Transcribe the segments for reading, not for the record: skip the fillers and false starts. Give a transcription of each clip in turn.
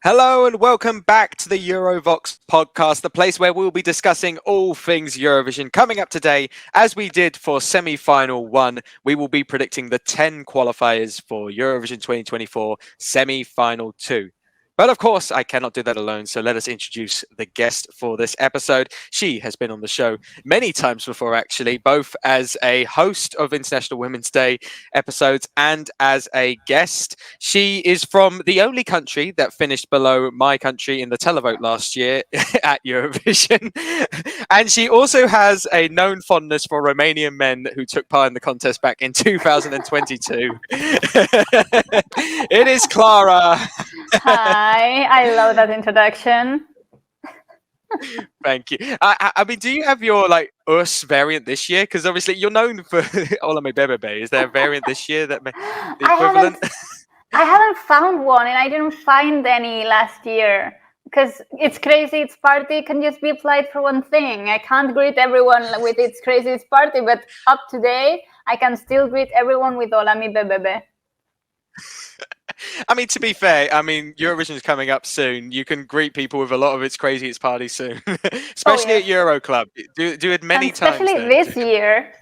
Hello and welcome back to the EUROVOXX podcast, the place where we'll be discussing all things Eurovision. Coming up today, as we did for semi-final 1, we will be predicting the 10 qualifiers for Eurovision 2024 semi-final 2. But of course, I cannot do that alone, so let us introduce the guest for this episode. She has been on the show many times before, actually, both as a host of International Women's Day episodes and as a guest. She is from the only country that finished below my country in the televote last year at Eurovision. And she also has a known fondness for Romanian men who took part in the contest back in 2022. It is Clara. Hi, I love that introduction. Thank you. I mean, do you have your US variant this year? Because obviously you're known for Hola mi bebé. Is there a variant this year that the equivalent? I haven't found one, and I didn't find any last year because it's crazy. It's party can just be applied for one thing. I can't greet everyone with it's crazy. It's party, but up to date, I can still greet everyone with Hola mi bebé. I mean, to be fair, Eurovision is coming up soon. You can greet people with a lot of It's Crazy, It's Party soon, especially at Euro Club. Do it many times. Especially this year.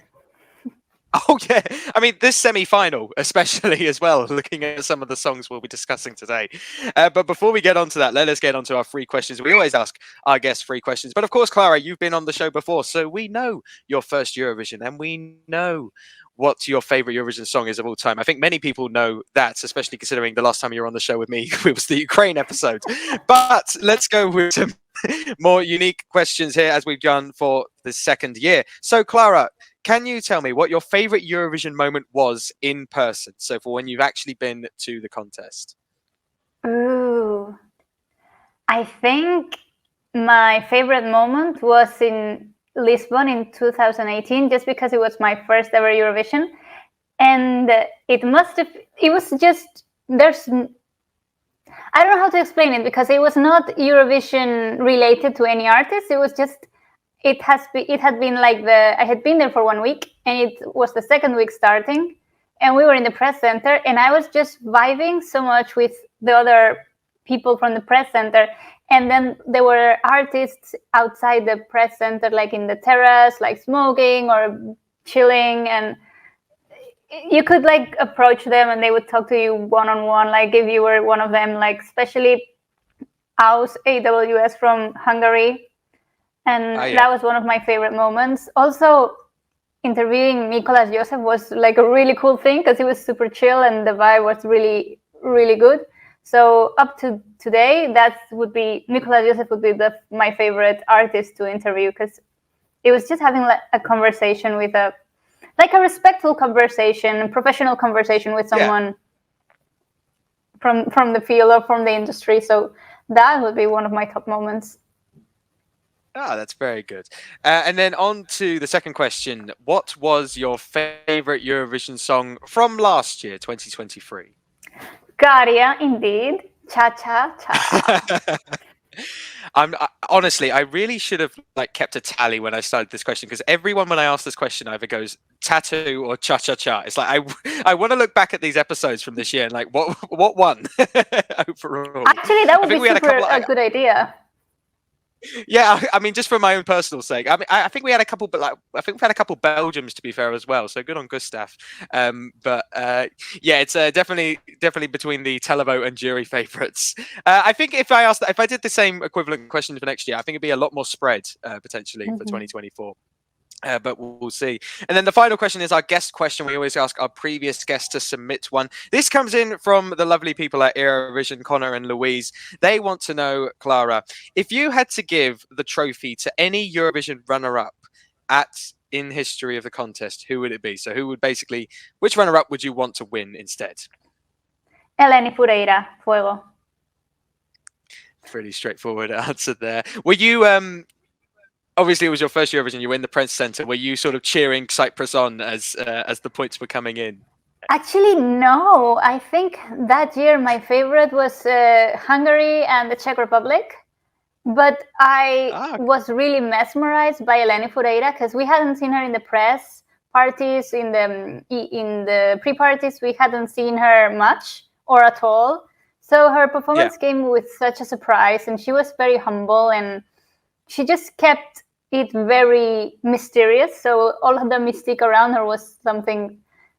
Oh, yeah. I mean, this semi-final, especially as well, looking at some of the songs we'll be discussing today. But before we get on to that, let us get on to our 3 questions. We always ask our guests 3 questions. But of course, Clara, you've been on the show before, so we know your first Eurovision and we know what your favorite Eurovision song is of all time. I think many people know that, especially considering the last time you were on the show with me, it was the Ukraine episode. But let's go with some more unique questions here as we've done for the second year. So, Clara, can you tell me what your favorite Eurovision moment was in person? So for when you've actually been to the contest. Ooh. I think my favorite moment was in Lisbon in 2018, just because it was my first ever Eurovision. And I don't know how to explain it, because it was not Eurovision related to any artist. It was just, I had been there for 1 week, and it was the second week starting, and we were in the press center, and I was just vibing so much with the other people from the press center. And then there were artists outside the press center, like in the terrace, like smoking or chilling, and you could approach them and they would talk to you one-on-one, like if you were one of them, like especially AWS from Hungary. And that was one of my favorite moments. Also, interviewing Nicolas Joseph was like a really cool thing because he was super chill and the vibe was really, really good. So up to today, Nicolas Joseph would be my favorite artist to interview, because it was just having a conversation with a respectful conversation, a professional conversation with someone from the field or from the industry. So that would be one of my top moments. Ah, that's very good. And then on to the second question. What was your favorite Eurovision song from last year, 2023? Garia, indeed. Cha cha cha. Honestly, I really should have kept a tally when I started this question, because everyone, when I ask this question, either goes tattoo or cha cha cha. It's like I want to look back at these episodes from this year and what won overall. Actually, that would be a good idea. Yeah, I mean, just for my own personal sake. I mean, I think we had a couple, but I think we had a couple Belgiums, to be fair, as well. So good on Gustav. But yeah, it's definitely between the televote and jury favourites. I think if I did the same equivalent question for next year, I think it'd be a lot more spread potentially for 2024. But we'll see. And then the final question is our guest question. We always ask our previous guests to submit one. This comes in from the lovely people at Eurovision, Connor and Louise. They want to know, Clara, if you had to give the trophy to any Eurovision runner-up in history of the contest, who would it be? So which runner-up would you want to win instead? Eleni Foureira, Fuego. Pretty straightforward answer there. Were you obviously, it was your first Eurovision. You were in the press center. Were you sort of cheering Cyprus on as the points were coming in? Actually, no. I think that year my favorite was Hungary and the Czech Republic. But I was really mesmerized by Eleni Foureira, because we hadn't seen her in the press parties, in the pre-parties. We hadn't seen her much or at all. So her performance came with such a surprise, and she was very humble, and she just kept it very mysterious. So all of the mystique around her was something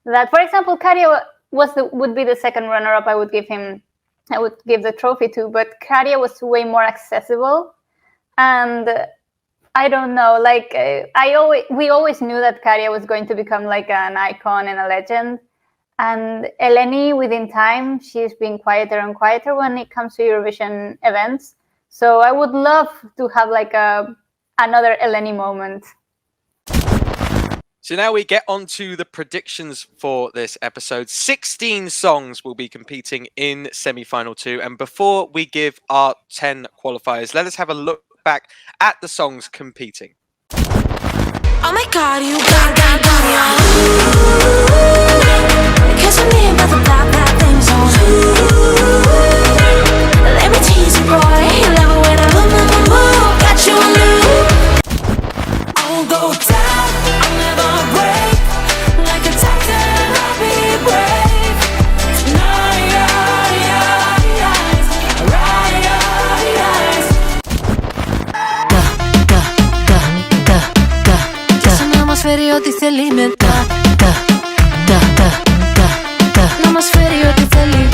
that, for example, Karia would be the second runner-up. I would give the trophy to, but Karia was way more accessible, and I don't know, like we always knew that Karia was going to become like an icon and a legend. And Eleni, within time, she's been quieter and quieter when it comes to Eurovision events. So I would love to have like another Eleni moment. So now we get on to the predictions for this episode. 16 songs will be competing in semi-final 2. And before we give our 10 qualifiers, let us have a look back at the songs competing. Oh my God, you got me on. Cause I'm near about the bad things on. Let me tease you, boy. You love it when I move. Got you on loop. I'll go down, I'll never break. Like a titan, I'll be brave. Tonight, μας φέρει ό,τι θέλει μετά. Να μας φέρει ό,τι θέλει.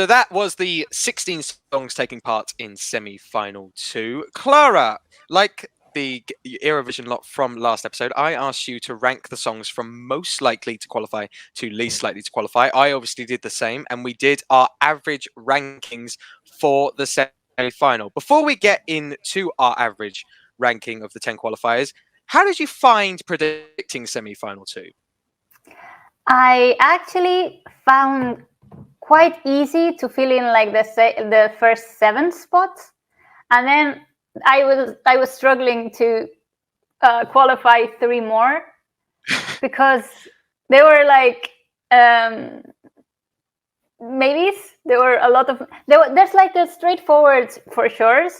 So that was the 16 songs taking part in semi-final 2. Clara, like the Eurovision lot from last episode, I asked you to rank the songs from most likely to qualify to least likely to qualify. I obviously did the same, and we did our average rankings for the semi-final. Before we get into our average ranking of the 10 qualifiers, how did you find predicting semi-final 2? I actually found quite easy to fill in like the first 7 spots, and then I was struggling to qualify 3 more because they were like maybes. There were a lot of there's like the straightforward for sure,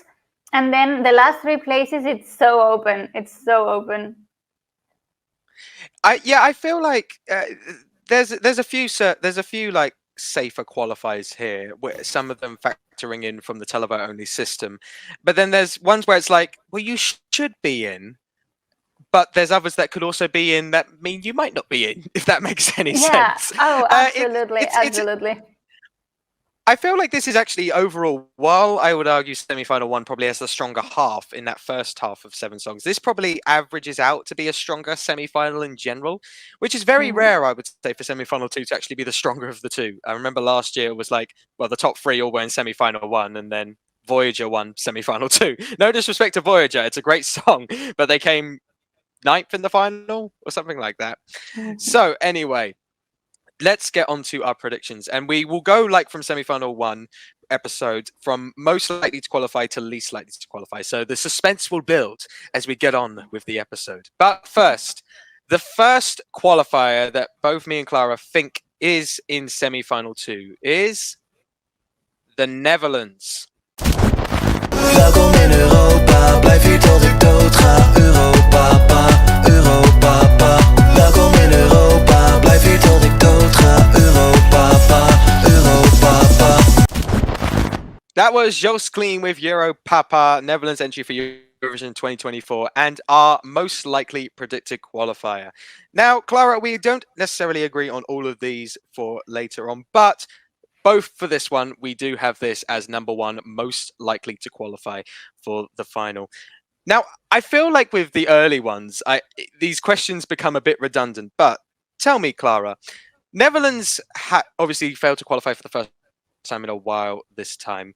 and then the last 3 places it's so open. It's so open. I feel like there's a few like safer qualifiers here, where some of them factoring in from the televote only system, but then there's ones where it's like, well, you should be in, but there's others that could also be in that mean you might not be in, if that makes any sense. Oh, absolutely, absolutely. I feel like this is actually overall, while I would argue semi-final 1 probably has the stronger half in that first half of 7 songs, this probably averages out to be a stronger semi-final in general, which is very rare, I would say, for semi-final 2 to actually be the stronger of the 2. I remember last year it was like, well, the top 3 all were in semi-final 1, and then Voyager won semi-final 2. No disrespect to Voyager, it's a great song, but they came 9th in the final or something like that. So anyway, let's get on to our predictions, and we will go like from semi-final 1 episode from most likely to qualify to least likely to qualify. So the suspense will build as we get on with the episode. But first, the first qualifier that both me and Clara think is in semi-final 2 is the Netherlands. Welkom in Europa, blijf hier tot ik dood ga. Europa, Europa. Welkom in Europa, blijf hier tot ik dood ga. Europa, Europa. That was Joost Clean with Europapa, Netherlands entry for Eurovision 2024, and our most likely predicted qualifier. Now, Clara, we don't necessarily agree on all of these for later on, but both for this one, we do have this as number 1 most likely to qualify for the final. Now, I feel like with the early ones, these questions become a bit redundant, but tell me, Clara, Netherlands obviously failed to qualify for the first time in a while this time.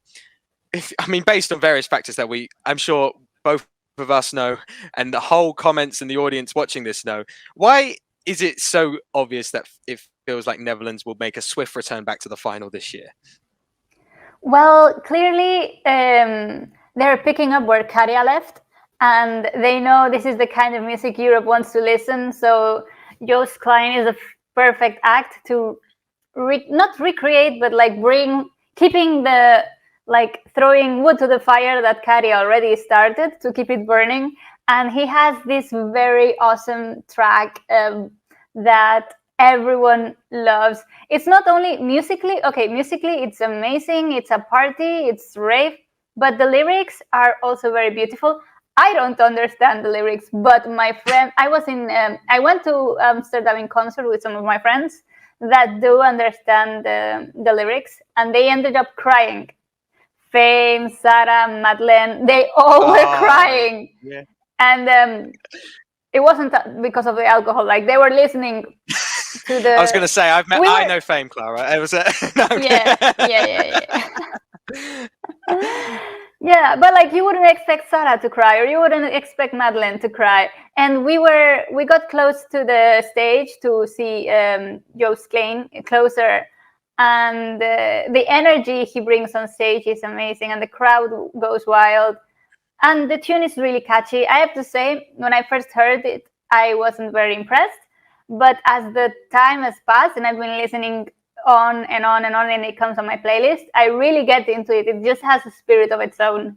Based on various factors that I'm sure both of us know, and the whole comments and the audience watching this know, why is it so obvious that it feels like Netherlands will make a swift return back to the final this year? Well, clearly they're picking up where Karia left, and they know this is the kind of music Europe wants to listen. So Joost Klein is a perfect act to not recreate, but like keeping the throwing wood to the fire that Karia already started, to keep it burning. And he has this very awesome track that everyone loves. It's not only musically it's amazing, it's a party, it's rave, but the lyrics are also very beautiful. I don't understand the lyrics, but my friend, I went to Amsterdam in concert with some of my friends that do understand the lyrics, and they ended up crying. Fame, Sarah, Madeleine, they all were crying. Yeah. And it wasn't because of the alcohol, like they were listening to the... I was going to say, I know Fame, Clara. It was no. Yeah, but like you wouldn't expect Sarah to cry, or you wouldn't expect Madeleine to cry. And we got close to the stage to see Joost Klein closer, and the energy he brings on stage is amazing, and the crowd goes wild, and the tune is really catchy. I have to say, when I first heard it, I wasn't very impressed, but as the time has passed and I've been listening on and on and on, and it comes on my playlist, I really get into it. It just has a spirit of its own.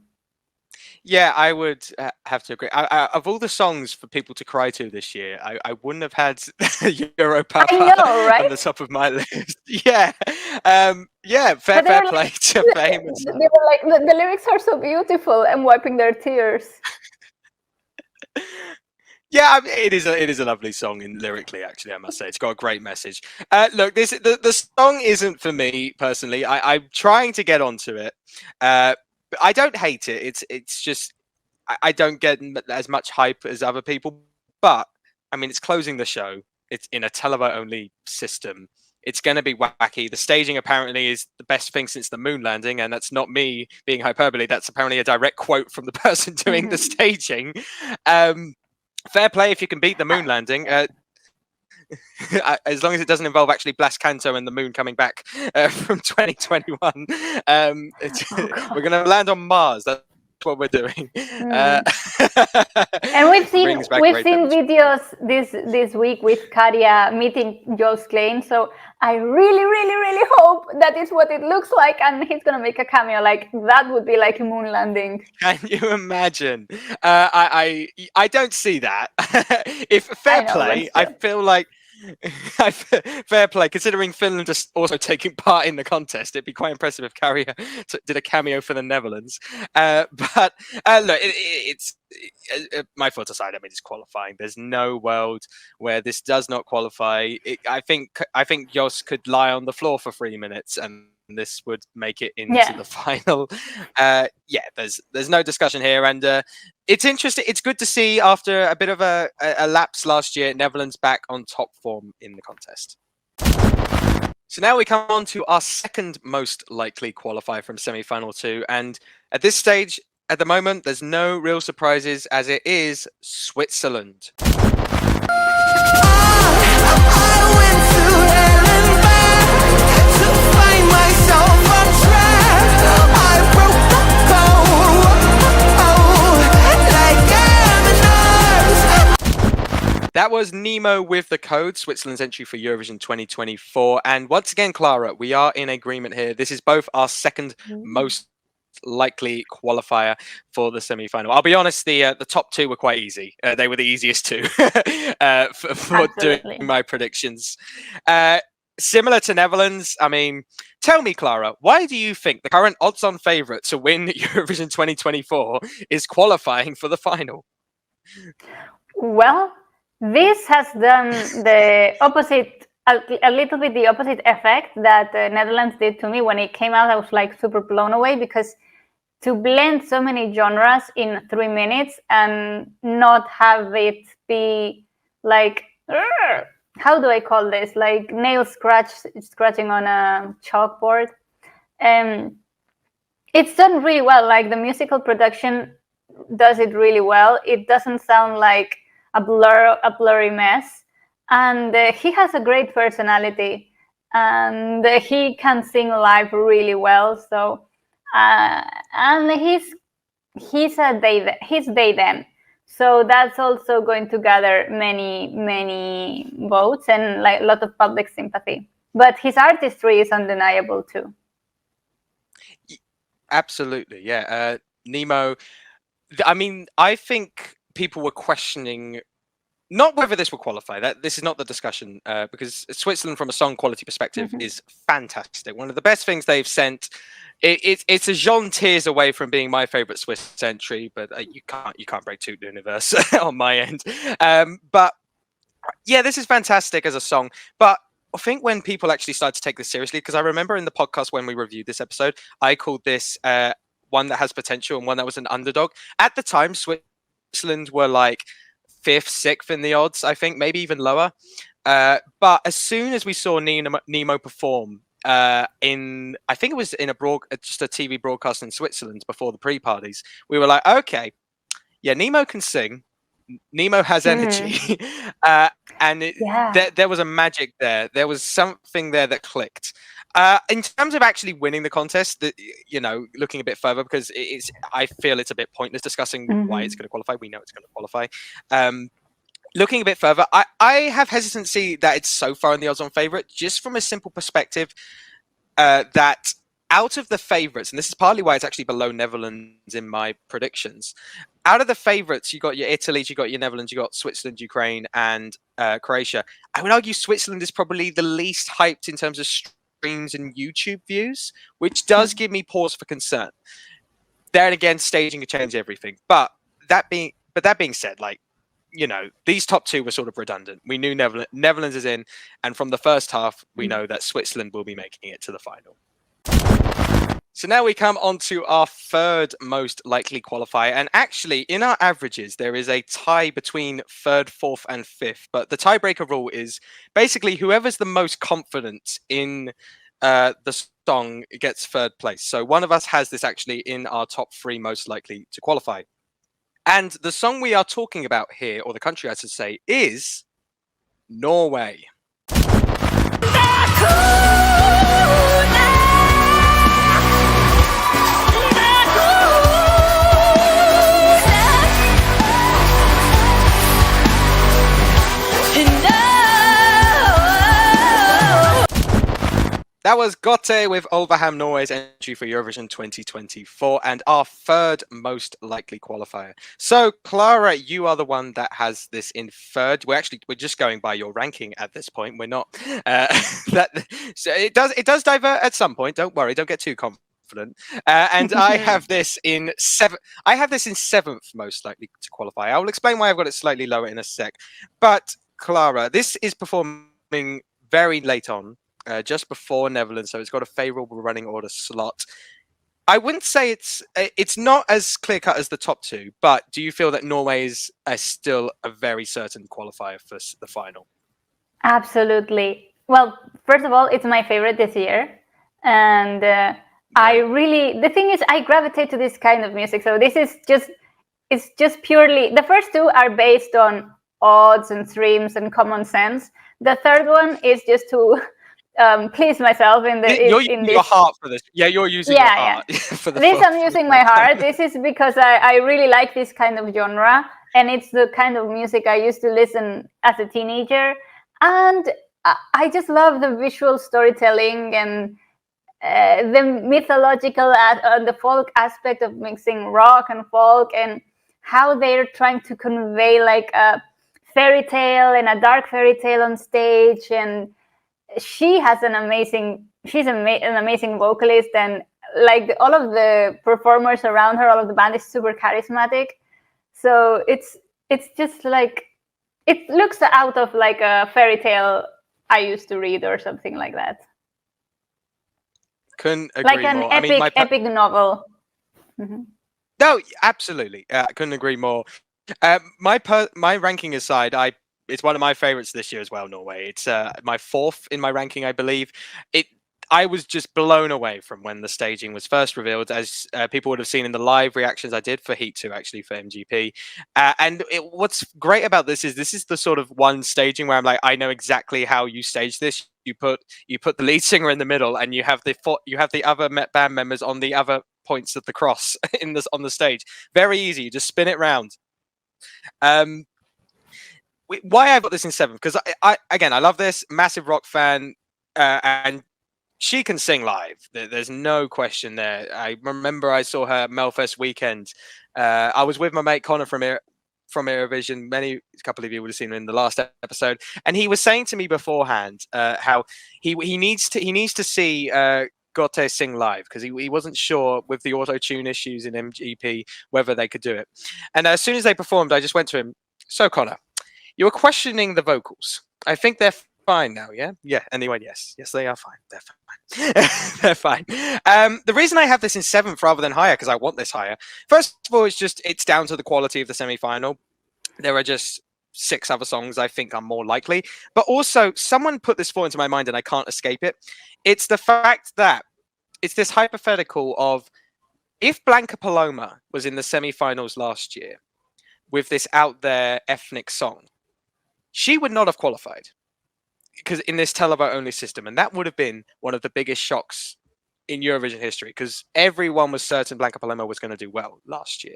Yeah, I would have to agree. Of all the songs for people to cry to this year, I wouldn't have had Europapa right? on the top of my list. Yeah, fair play to Fame. They were like, the lyrics are so beautiful. I'm wiping their tears. Yeah, it is a lovely song in lyrically. Actually, I must say, it's got a great message. Look, the song isn't for me personally. I'm trying to get onto it. But I don't hate it. It's just I don't get as much hype as other people. But I mean, it's closing the show. It's in a televote only system. It's going to be wacky. The staging apparently is the best thing since the moon landing, and that's not me being hyperbole. That's apparently a direct quote from the person doing the staging. Fair play if you can beat the moon landing. As long as it doesn't involve actually Blas Canto and the moon coming back from 2021. We're going to land on Mars. That's what we're doing. And we've seen videos this week with Karia meeting Joe's claim. So I really hope that is what it looks like, and he's gonna make a cameo. Like that would be like a moon landing. Can you imagine? I don't see that. If fair play, I feel like. Fair play, considering Finland is also taking part in the contest. It'd be quite impressive if Carrier did a cameo for the Netherlands. But look, it's my thoughts aside. I mean, it's qualifying. There's no world where this does not qualify. I think Jos could lie on the floor for 3 minutes and this would make it into the final. There's no discussion here, and it's interesting. It's good to see after a bit of a lapse last year, Netherlands back on top form in the contest. So now we come on to our second most likely qualifier from semi-final 2, and at this stage, at the moment, there's no real surprises as it is Switzerland. That was Nemo with the code, Switzerland's entry for Eurovision 2024. And once again, Clara, we are in agreement here. This is both our second most likely qualifier for the semi-final. I'll be honest, the top two were quite easy. They were the easiest two for doing my predictions. Similar to Netherlands, I mean, tell me, Clara, why do you think the current odds-on favourite to win Eurovision 2024 is qualifying for the final? Well, this has done the opposite, a little bit the opposite effect that the Netherlands did to me when it came out. I was like super blown away, because to blend so many genres in 3 minutes and not have it be like, how do I call this? Like nail scratching on a chalkboard. It's done really well. Like the musical production does it really well. It doesn't sound like a blurry mess, and he has a great personality, and he can sing live really well. So, and he's they them. So that's also going to gather many votes and like a lot of public sympathy. But his artistry is undeniable too. Absolutely, yeah. Nemo. I mean, I think people were questioning not whether this will qualify. This is not the discussion, because Switzerland, from a song quality perspective, is fantastic. One of the best things they've sent. It's a Jean tears away from being my favorite Swiss entry, but you can't break Tout L'Univers on my end. But yeah, this is fantastic as a song. But I think when people actually started to take this seriously, because I remember in the podcast when we reviewed this episode, I called this one that has potential and one that was an underdog. At the time, Switzerland were like 5th, 6th in the odds, I think, maybe even lower. But as soon as we saw Nemo perform I think it was in just a TV broadcast in Switzerland before the pre-parties, we were like, okay, yeah, Nemo can sing. Nemo has energy. And there was a magic there. There was something there that clicked. In terms of actually winning the contest, looking a bit further, because I feel it's a bit pointless discussing why it's going to qualify. We know it's going to qualify. Looking a bit further, I have hesitancy that it's so far in the odds-on favourite, just from a simple perspective that out of the favourites, and this is partly why it's actually below Netherlands in my predictions, out of the favourites, you got your Italy, you got your Netherlands, you got Switzerland, Ukraine, and Croatia. I would argue Switzerland is probably the least hyped in terms of streams and YouTube views, which does give me pause for concern. Then again, staging can change everything. But that being said, like, you know, these top two were sort of redundant. We knew Netherlands is in, and from the first half, we know that Switzerland will be making it to the final. So now we come on to our third most likely qualifier. And actually, in our averages, there is a tie between third, fourth, and fifth. But the tiebreaker rule is basically whoever's the most confident in the song gets third place. So one of us has this actually in our top three most likely to qualify. And the song we are talking about here, or the country I should say, is Norway. That was Gotte with Ulveham, Norway's entry for Eurovision 2024 and our third most likely qualifier. So, Clara, you are the one that has this in third. We're just going by your ranking at this point. We're not so it does divert at some point. Don't worry, don't get too confident. And I have this in seventh. I have this in seventh most likely to qualify. I will explain why I've got it slightly lower in a sec. But Clara, this is performing very late on. Just before Netherlands, so it's got a favourable running order slot. I wouldn't say it's not as clear cut as the top two, but do you feel that Norway is still a very certain qualifier for the final? Absolutely. Well, first of all, it's my favorite this year, and the thing is, I gravitate to this kind of music. So this is just purely, the first two are based on odds and streams and common sense. The third one is just to please myself in you're using your heart for this. Yeah, you're using your heart. For I'm using my heart. This is because I really like this kind of genre, and it's the kind of music I used to listen as a teenager. And I just love the visual storytelling and the mythological and the folk aspect of mixing rock and folk, and how they're trying to convey like a fairy tale and a dark fairy tale on stage. And she's an amazing vocalist, and like all of the performers around her, all of the band is super charismatic. So it's just like, it looks out of like a fairy tale I used to read or something like that. Couldn't agree like an more. epic novel. Mm-hmm. No, absolutely. I couldn't agree more. My ranking aside, it's one of my favorites this year as well, Norway. It's my fourth in my ranking, I believe. I was just blown away from when the staging was first revealed, as people would have seen in the live reactions I did for Heat 2, actually, for MGP. And what's great about this is the sort of one staging where I'm like, I know exactly how you stage this. You put the lead singer in the middle, and you have the other band members on the other points of the cross on the stage. Very easy. You just spin it round. Why I've got this in seventh, because I love this, massive rock fan, and she can sing live. There's no question there. I remember I saw her Melfest weekend. I was with my mate Connor from Eurovision. A couple of you would have seen him in the last episode, and he was saying to me beforehand how he needs to see Gotte sing live, because he wasn't sure with the auto-tune issues in MGP whether they could do it. And as soon as they performed, I just went to him, so Connor, you were questioning the vocals. I think they're fine now, yeah? Yeah, anyway, yes, they are fine. They're fine. They're fine. The reason I have this in seventh rather than higher, because I want this higher, first of all, it's down to the quality of the semi-final. There are just 6 other songs I think are more likely. But also, someone put this thought into my mind and I can't escape it. It's the fact that it's this hypothetical of, if Blanca Paloma was in the semi-finals last year with this out there ethnic song, she would not have qualified, because in this televote only system, and that would have been one of the biggest shocks in Eurovision history, because everyone was certain Blanca Paloma was going to do well last year.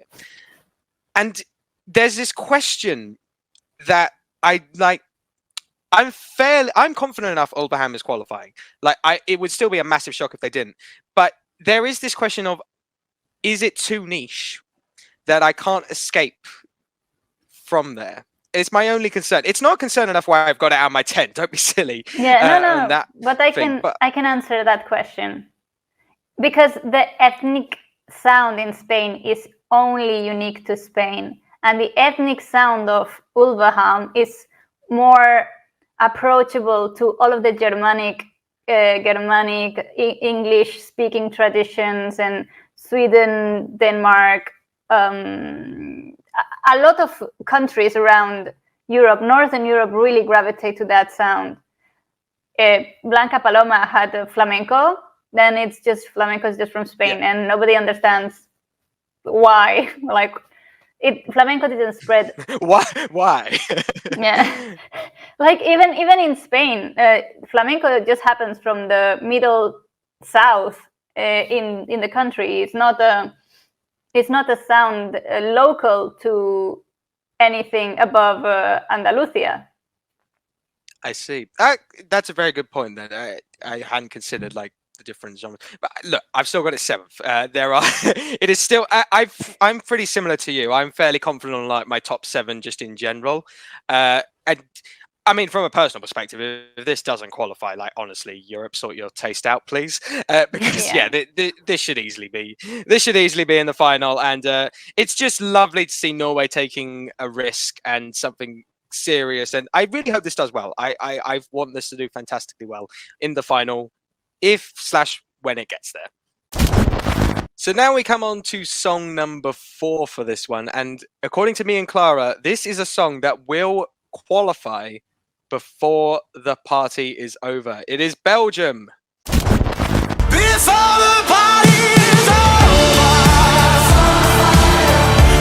And there's this question that I'm confident enough Ulveham is qualifying. It would still be a massive shock if they didn't. But there is this question of, is it too niche that I can't escape from there? It's my only concern. It's not concern enough why I've got it out of my 10. Don't be silly. Yeah, no. But I can answer that question. Because the ethnic sound in Spain is only unique to Spain. and the ethnic sound of Ulvehamn is more approachable to all of the Germanic English-speaking traditions, and Sweden, Denmark, a lot of countries around Europe, Northern Europe, really gravitate to that sound. Blanca Paloma had flamenco, then it's just flamenco is just from Spain, and nobody understands why. Like, flamenco didn't spread. Why? Yeah, like even in Spain, flamenco just happens from the middle south in the country. It's not a sound local to anything above Andalusia. I see. That's a very good point. That I hadn't considered, like, the different genres. But look, I've still got it 7th. There are. It is still. I'm pretty similar to you. I'm fairly confident on, like, my top 7 just in general. And I mean, from a personal perspective, if this doesn't qualify, like, honestly, Europe, sort your taste out, please. Because this should easily be. This should easily be in the final, and it's just lovely to see Norway taking a risk and something serious. And I really hope this does well. I want this to do fantastically well in the final, when it gets there. So now we come on to song number 4 for this one, and according to me and Clara, this is a song that will qualify before the party is over. It is Belgium. Before the party is over.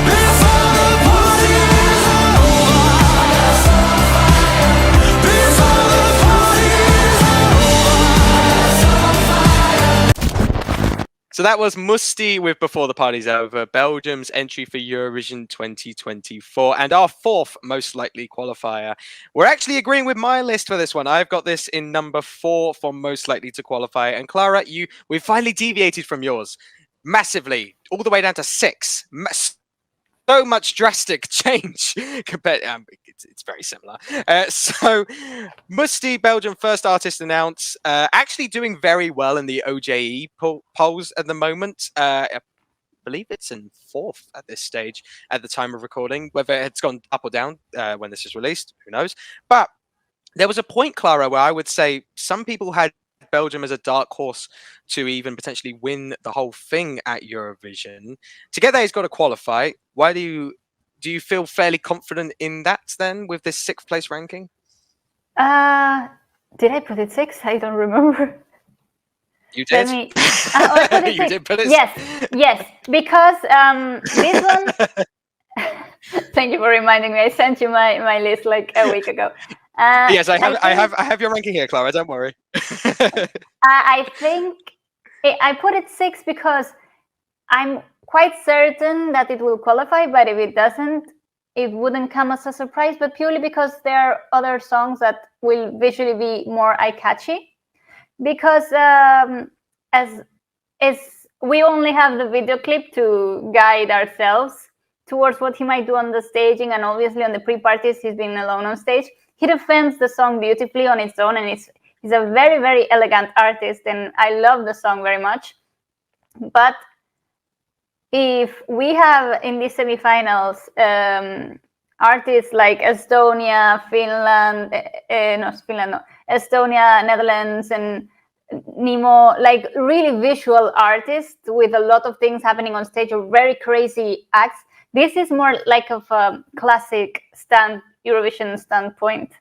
Before the party is over. Before the party is over. So that was Mustii with Before the Party's Over, Belgium's entry for Eurovision 2024, and our 4th most likely qualifier. We're actually agreeing with my list for this one. I've got this in number 4 for most likely to qualify. And Clara, we finally deviated from yours massively, all the way down to 6. So much drastic change compared. It's very similar. So, Mustii, Belgium, first artist announced, actually doing very well in the OJE polls at the moment. I believe it's in 4th at this stage at the time of recording. Whether it's gone up or down when this is released, who knows? But there was a point, Clara, where I would say some people had Belgium as a dark horse to even potentially win the whole thing at Eurovision. To get there, he's got to qualify. Why do you feel fairly confident in that then, with this 6th place ranking? Did I put it 6? I don't remember. You did. I put it 6. You did put it. Yes, because this one. Thank you for reminding me. I sent you my list like a week ago. Yes, I have your ranking here, Clara. Don't worry. I think I put it 6 because I'm quite certain that it will qualify, but if it doesn't, it wouldn't come as a surprise, but purely because there are other songs that will visually be more eye-catchy. Because as we only have the video clip to guide ourselves towards what he might do on the staging, and obviously on the pre-parties he's been alone on stage. He defends the song beautifully on its own, and he's a very, very elegant artist, and I love the song very much. But if we have in these semifinals artists like Estonia, Estonia, Netherlands, and Nemo, like really visual artists with a lot of things happening on stage, or very crazy acts, this is more like of a classic Eurovision standpoint.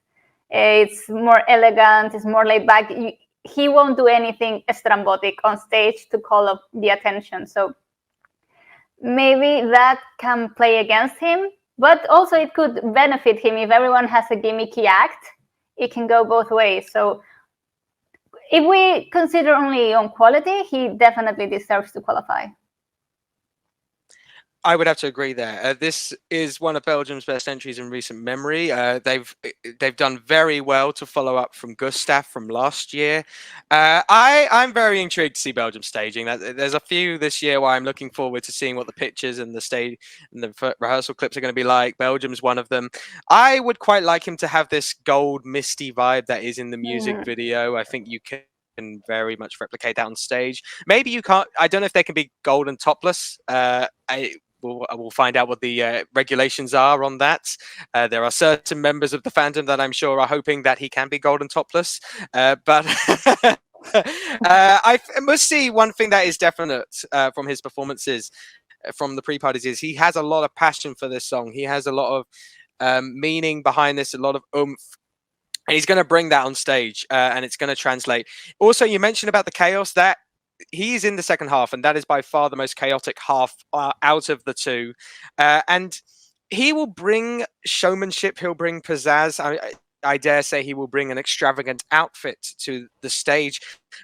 It's more elegant, it's more laid back. He won't do anything strambotic on stage to call up the attention. So maybe that can play against him, but also it could benefit him. If everyone has a gimmicky act, it can go both ways. So if we consider only on quality, he definitely deserves to qualify. I would have to agree there. This is one of Belgium's best entries in recent memory. They've done very well to follow up from Gustav from last year. I'm very intrigued to see Belgium staging. There's a few this year where I'm looking forward to seeing what the pictures and the stage and the rehearsal clips are going to be like. Belgium's one of them. I would quite like him to have this gold misty vibe that is in the music video. I think you can very much replicate that on stage. Maybe you can't. I don't know if they can be gold and topless. we'll find out what the regulations are on that. There are certain members of the fandom that I'm sure are hoping that he can be golden topless, but I must see one thing that is definite from his performances from the pre-parties is he has a lot of passion for this song. He has a lot of meaning behind this, a lot of oomph. And he's going to bring that on stage, and it's going to translate. Also, you mentioned about the chaos, that he's in the second half, and that is by far the most chaotic half out of the two. And he will bring showmanship. He'll bring pizzazz. I dare say he will bring an extravagant outfit to the stage.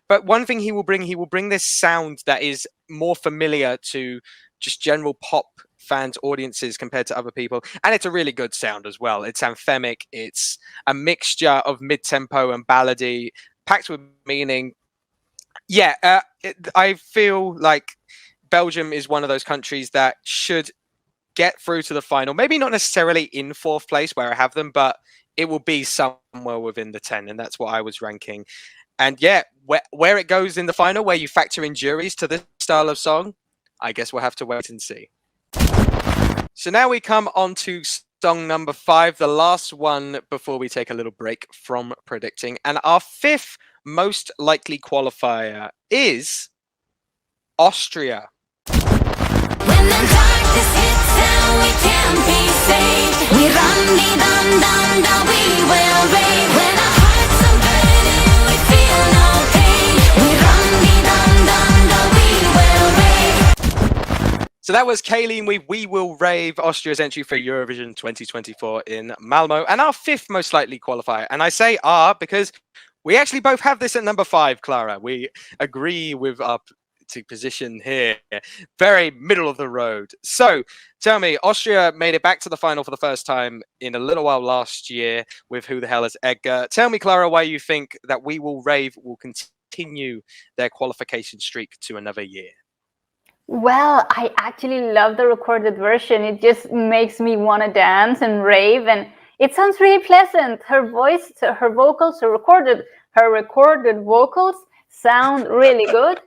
But one thing he will bring this sound that is more familiar to just general pop fans, audiences compared to other people. And it's a really good sound as well. It's anthemic. It's a mixture of mid-tempo and ballady, packed with meaning. Yeah, I feel like Belgium is one of those countries that should get through to the final. Maybe not necessarily in fourth place where I have them, but it will be somewhere within the 10. And that's what I was ranking. And yeah, where it goes in the final, where you factor in juries to this style of song, I guess we'll have to wait and see. So now we come on to song number 5, the last one before we take a little break from predicting. And our 5th most likely qualifier is Austria. When the darkness hits and we can't be saved, we run, we will rave. When our hearts are burning, we feel no pain. We run, we will rave. So that was Kaleen with We Will Rave, Austria's entry for Eurovision 2024 in Malmo, and our 5th most likely qualifier. And I say "our" because we actually both have this at number 5, Clara. We agree with our position here. Very middle of the road. So tell me, Austria made it back to the final for the first time in a little while last year with Who the Hell is Edgar? Tell me, Clara, why you think that We Will Rave will continue their qualification streak to another year. Well, I actually love the recorded version. It just makes me want to dance and rave, and it sounds really pleasant. Her voice, her vocals, her recorded vocals sound really good.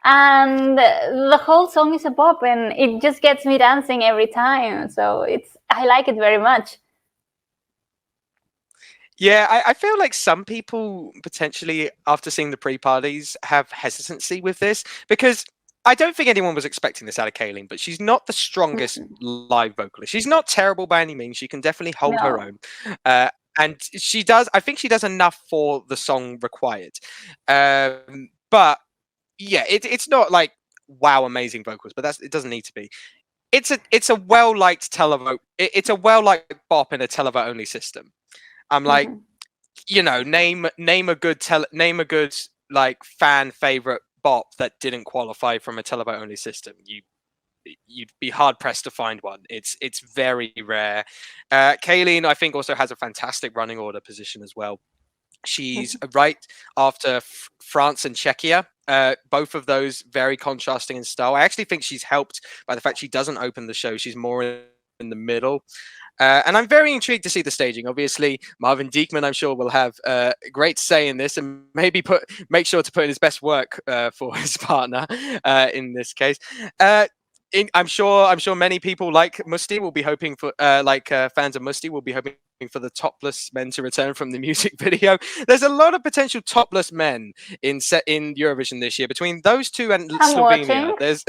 And the whole song is a bop, and it just gets me dancing every time. So I like it very much. Yeah, I feel like some people potentially, after seeing the pre-parties, have hesitancy with this, because I don't think anyone was expecting this out of Kaleen, but she's not the strongest live vocalist. She's not terrible by any means. She can definitely hold her own. And I think she does enough for the song required. But yeah, it's not like wow, amazing vocals, but it doesn't need to be. It's a well-liked televote. It's a well-liked bop in a televote only system. I'm like, you know, name a good like fan favorite bop that didn't qualify from a televote only system. You'd be hard pressed to find one. It's very rare. Kaleen, I think, also has a fantastic running order position as well. She's right after France and Czechia. Both of those very contrasting in style. I actually think she's helped by the fact she doesn't open the show. She's more in the middle. And I'm very intrigued to see the staging. Obviously, Marvin Diekman, I'm sure, will have a great say in this, and maybe make sure to put in his best work for his partner in this case. I'm sure many people like Mustii will be hoping for, fans of Mustii will be hoping for the topless men to return from the music video. There's a lot of potential topless men in Eurovision this year. Between those two and Slovenia, there's.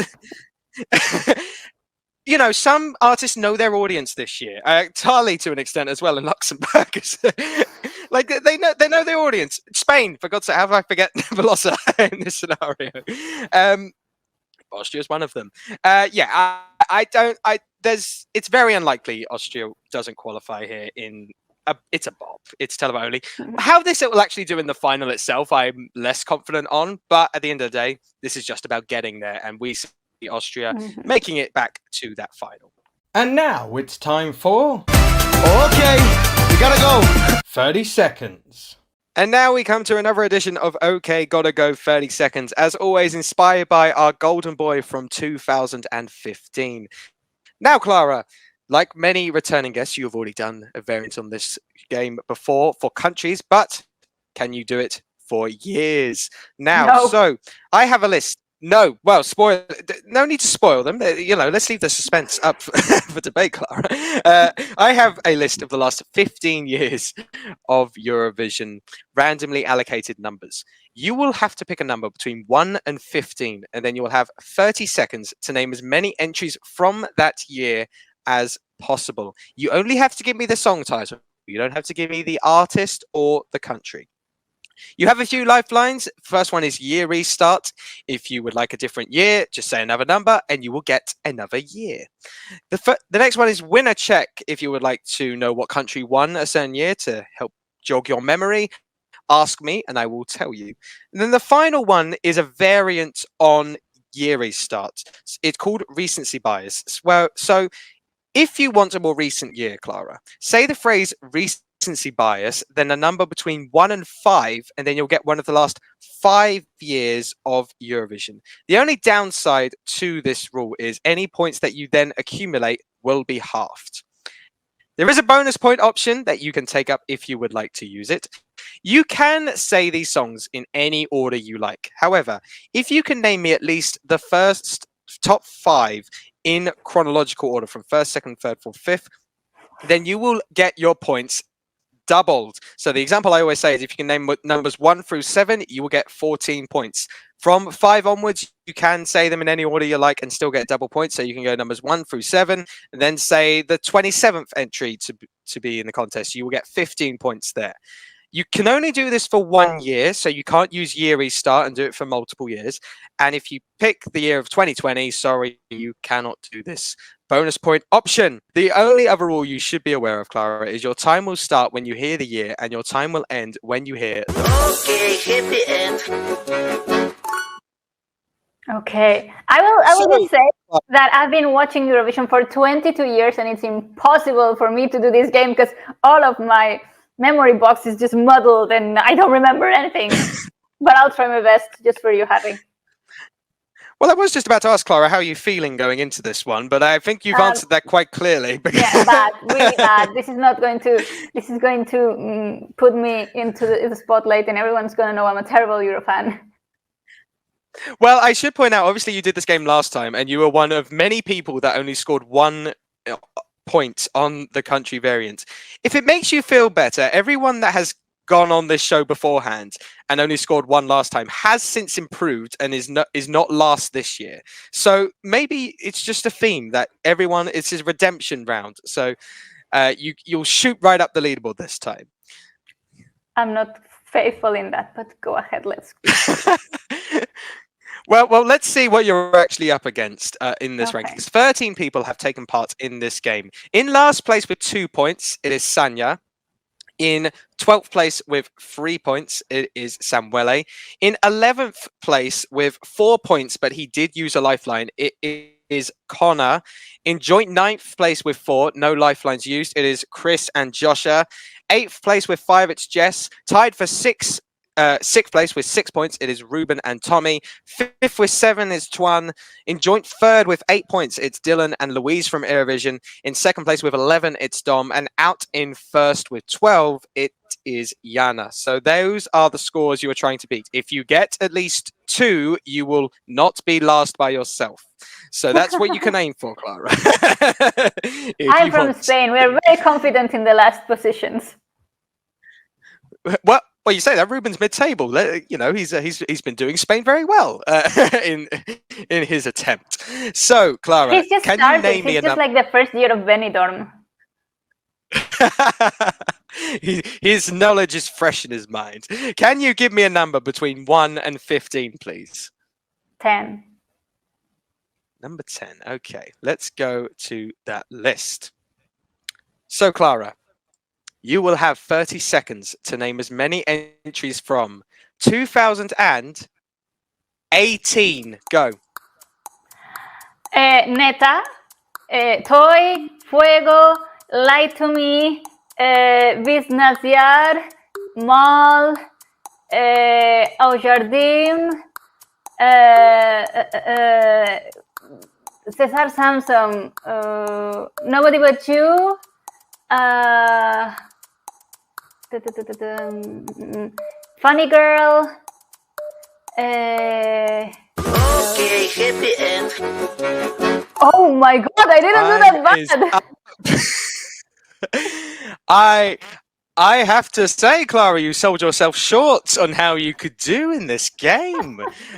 You know, some artists know their audience this year. Tali, to an extent, as well, in Luxembourg. Like they know their audience. Spain, for God's sake, how do I forget Velosa in this scenario? Austria is one of them. Yeah, it's very unlikely Austria doesn't qualify here. It's a bop. It's televote only. How this it will actually do in the final itself, I'm less confident on. But at the end of the day, this is just about getting there, and we see Austria making it back to that final. And now it's time for... Okay, we gotta go. 30 seconds. And now we come to another edition of OK, Gotta Go 30 Seconds. As always, inspired by our golden boy from 2015. Now, Clara, like many returning guests, you have already done a variant on this game before for countries, but can you do it for years? Now, so I have a list. No, well, no need to spoil them. Let's leave the suspense up for debate, Clara. I have a list of the last 15 years of Eurovision randomly allocated numbers. You will have to pick a number between 1 and 15, and then you will have 30 seconds to name as many entries from that year as possible. You only have to give me the song title. You don't have to give me the artist or the country. You have a few lifelines. First one is year restart. If you would like a different year, just say another number and you will get another year. The next one is winner check. If you would like to know what country won a certain year to help jog your memory, ask me and I will tell you. And then the final one is a variant on year restart. It's called recency bias. Well, so if you want a more recent year, Clara, say the phrase recency bias, then a number between 1 and 5, and then you'll get one of the last 5 years of Eurovision. The only downside to this rule is any points that you then accumulate will be halved. There is a bonus point option that you can take up if you would like to use it. You can say these songs in any order you like. However, if you can name me at least the first top 5 in chronological order from 1st, 2nd, 3rd, 4th, 5th, then you will get your points doubled. So the example I always say is if you can name numbers 1 through 7, you will get 14 points. From 5 onwards, you can say them in any order you like and still get double points. So you can go numbers 1 through 7, and then say the 27th entry to be in the contest. You will get 15 points there. You can only do this for 1 year, so you can't use year restart and do it for multiple years. And if you pick the year of 2020, sorry, you cannot do this bonus point option. The only other rule you should be aware of, Clara, is your time will start when you hear the year and your time will end when you hear Okay, hit the end. Okay, I will just say that I've been watching Eurovision for 22 years and it's impossible for me to do this game because all of my memory box is just muddled and I don't remember anything. But I'll try my best just for you, Harry. Well, I was just about to ask, Clara, how are you feeling going into this one? But I think you've answered that quite clearly. Yeah, bad, really bad. This is going to put me into the spotlight and everyone's going to know I'm a terrible Euro fan. Well, I should point out, obviously you did this game last time and you were one of many people that only scored 1 point on the country variant. If it makes you feel better, everyone that has gone on this show beforehand and only scored 1 last time has since improved and is not last this year. So maybe it's just a theme that everyone, it's his redemption round. So you'll shoot right up the leaderboard this time. I'm not faithful in that, but go ahead, let's Well, let's see what you're actually up against in this ranking. 13 people have taken part in this game. In last place with 2 points, it is Sanya. In 12th place with 3 points, it is Samuele. In 11th place with 4 points, but he did use a lifeline, it is Connor. In joint 9th place with 4, no lifelines used, it is Chris and Joshua. 8th place with 5, it's Jess. Tied for 6th place with 6 points, it is Ruben and Tommy. 5th with 7 is Tuan. In joint 3rd with 8 points, it's Dylan and Louise from Eurovision. In 2nd place with 11, it's Dom. And out in 1st with 12, it is Yana. So those are the scores you are trying to beat. If you get at least 2, you will not be last by yourself. So that's what you can aim for, Clara. I'm from Spain. We're very confident in the last positions. Well, you say that Ruben's mid-table. You know, he's been doing Spain very well in his attempt. So, Clara, can you name me a number? He's just like the first year of Benidorm. His knowledge is fresh in his mind. Can you give me a number between 1 and 15, please? 10. Number 10. Okay, let's go to that list. So, Clara, you will have 30 seconds to name as many entries from 2018. Go. Neta, Toy, Fuego, Lie to Me, Visnaziar, Mal, Au Jardim, Cesar Samson, Nobody But You, Funny Girl, Okay, happy end. Oh my god, I didn't do that bad. I have to say, Clara, you sold yourself short on how you could do in this game.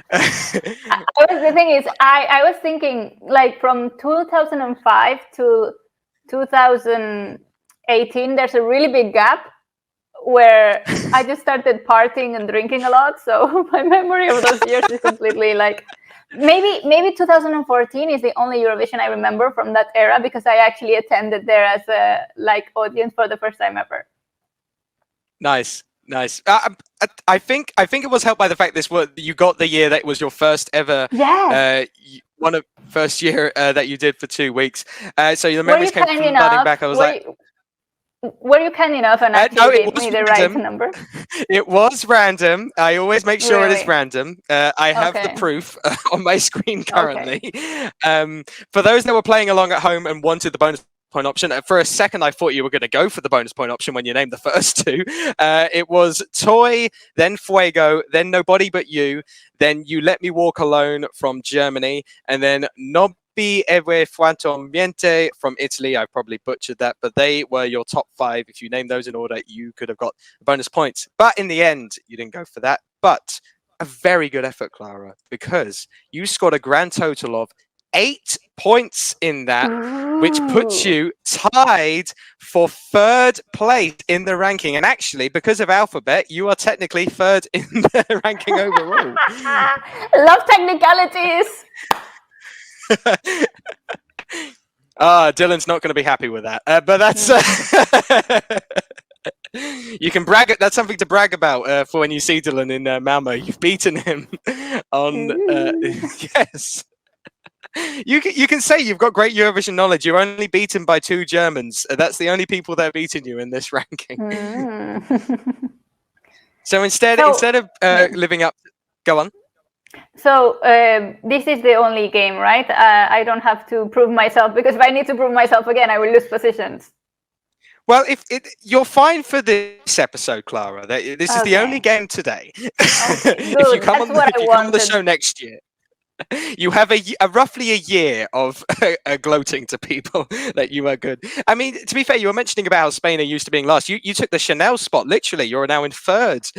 The thing is, I was thinking like from 2005 to 2018, there's a really big gap where I just started partying and drinking a lot. So my memory of those years is completely like, maybe 2014 is the only Eurovision I remember from that era, because I actually attended there as a audience for the first time ever. Nice. I think it was helped by the fact you got the year that was your first ever. Yes. First year that you did for 2 weeks. So the memories came flooding back. I was were you kind enough and actually gave me the right number? It was random. I always make sure it is random. I have the Okay. proof on my screen currently. For those that were playing along at home and wanted the bonus point option, for a second I thought you were going to go for the bonus point option when you named the first two. It was Toy, then Fuego, then Nobody But You, then You Let Me Walk Alone from Germany, and then Nobby Ewe Fuantomiente from Italy. I probably butchered that, but they were your top 5. If you named those in order, you could have got bonus points. But in the end, you didn't go for that. But a very good effort, Clara, because you scored a grand total of 8 points in that, which puts you tied for 3rd place in the ranking. And actually, because of alphabet, you are technically 3rd in the ranking overall. Love technicalities. Dylan's not going to be happy with that, but that's you can brag. That's something to brag about for when you see Dylan in Malmo. You've beaten him on yes. You can say you've got great Eurovision knowledge. You're only beaten by 2 Germans. That's the only people that have beaten you in this ranking. So instead of living up, go on. So this is the only game, right? I don't have to prove myself, because if I need to prove myself again, I will lose positions. Well, you're fine for this episode, Clara. This is the only game today. If you come on the show next year, you have roughly a year of gloating to people that you are good. I mean, to be fair, you were mentioning about how Spain are used to being last. You took the Chanel spot, literally. You're now in 3rd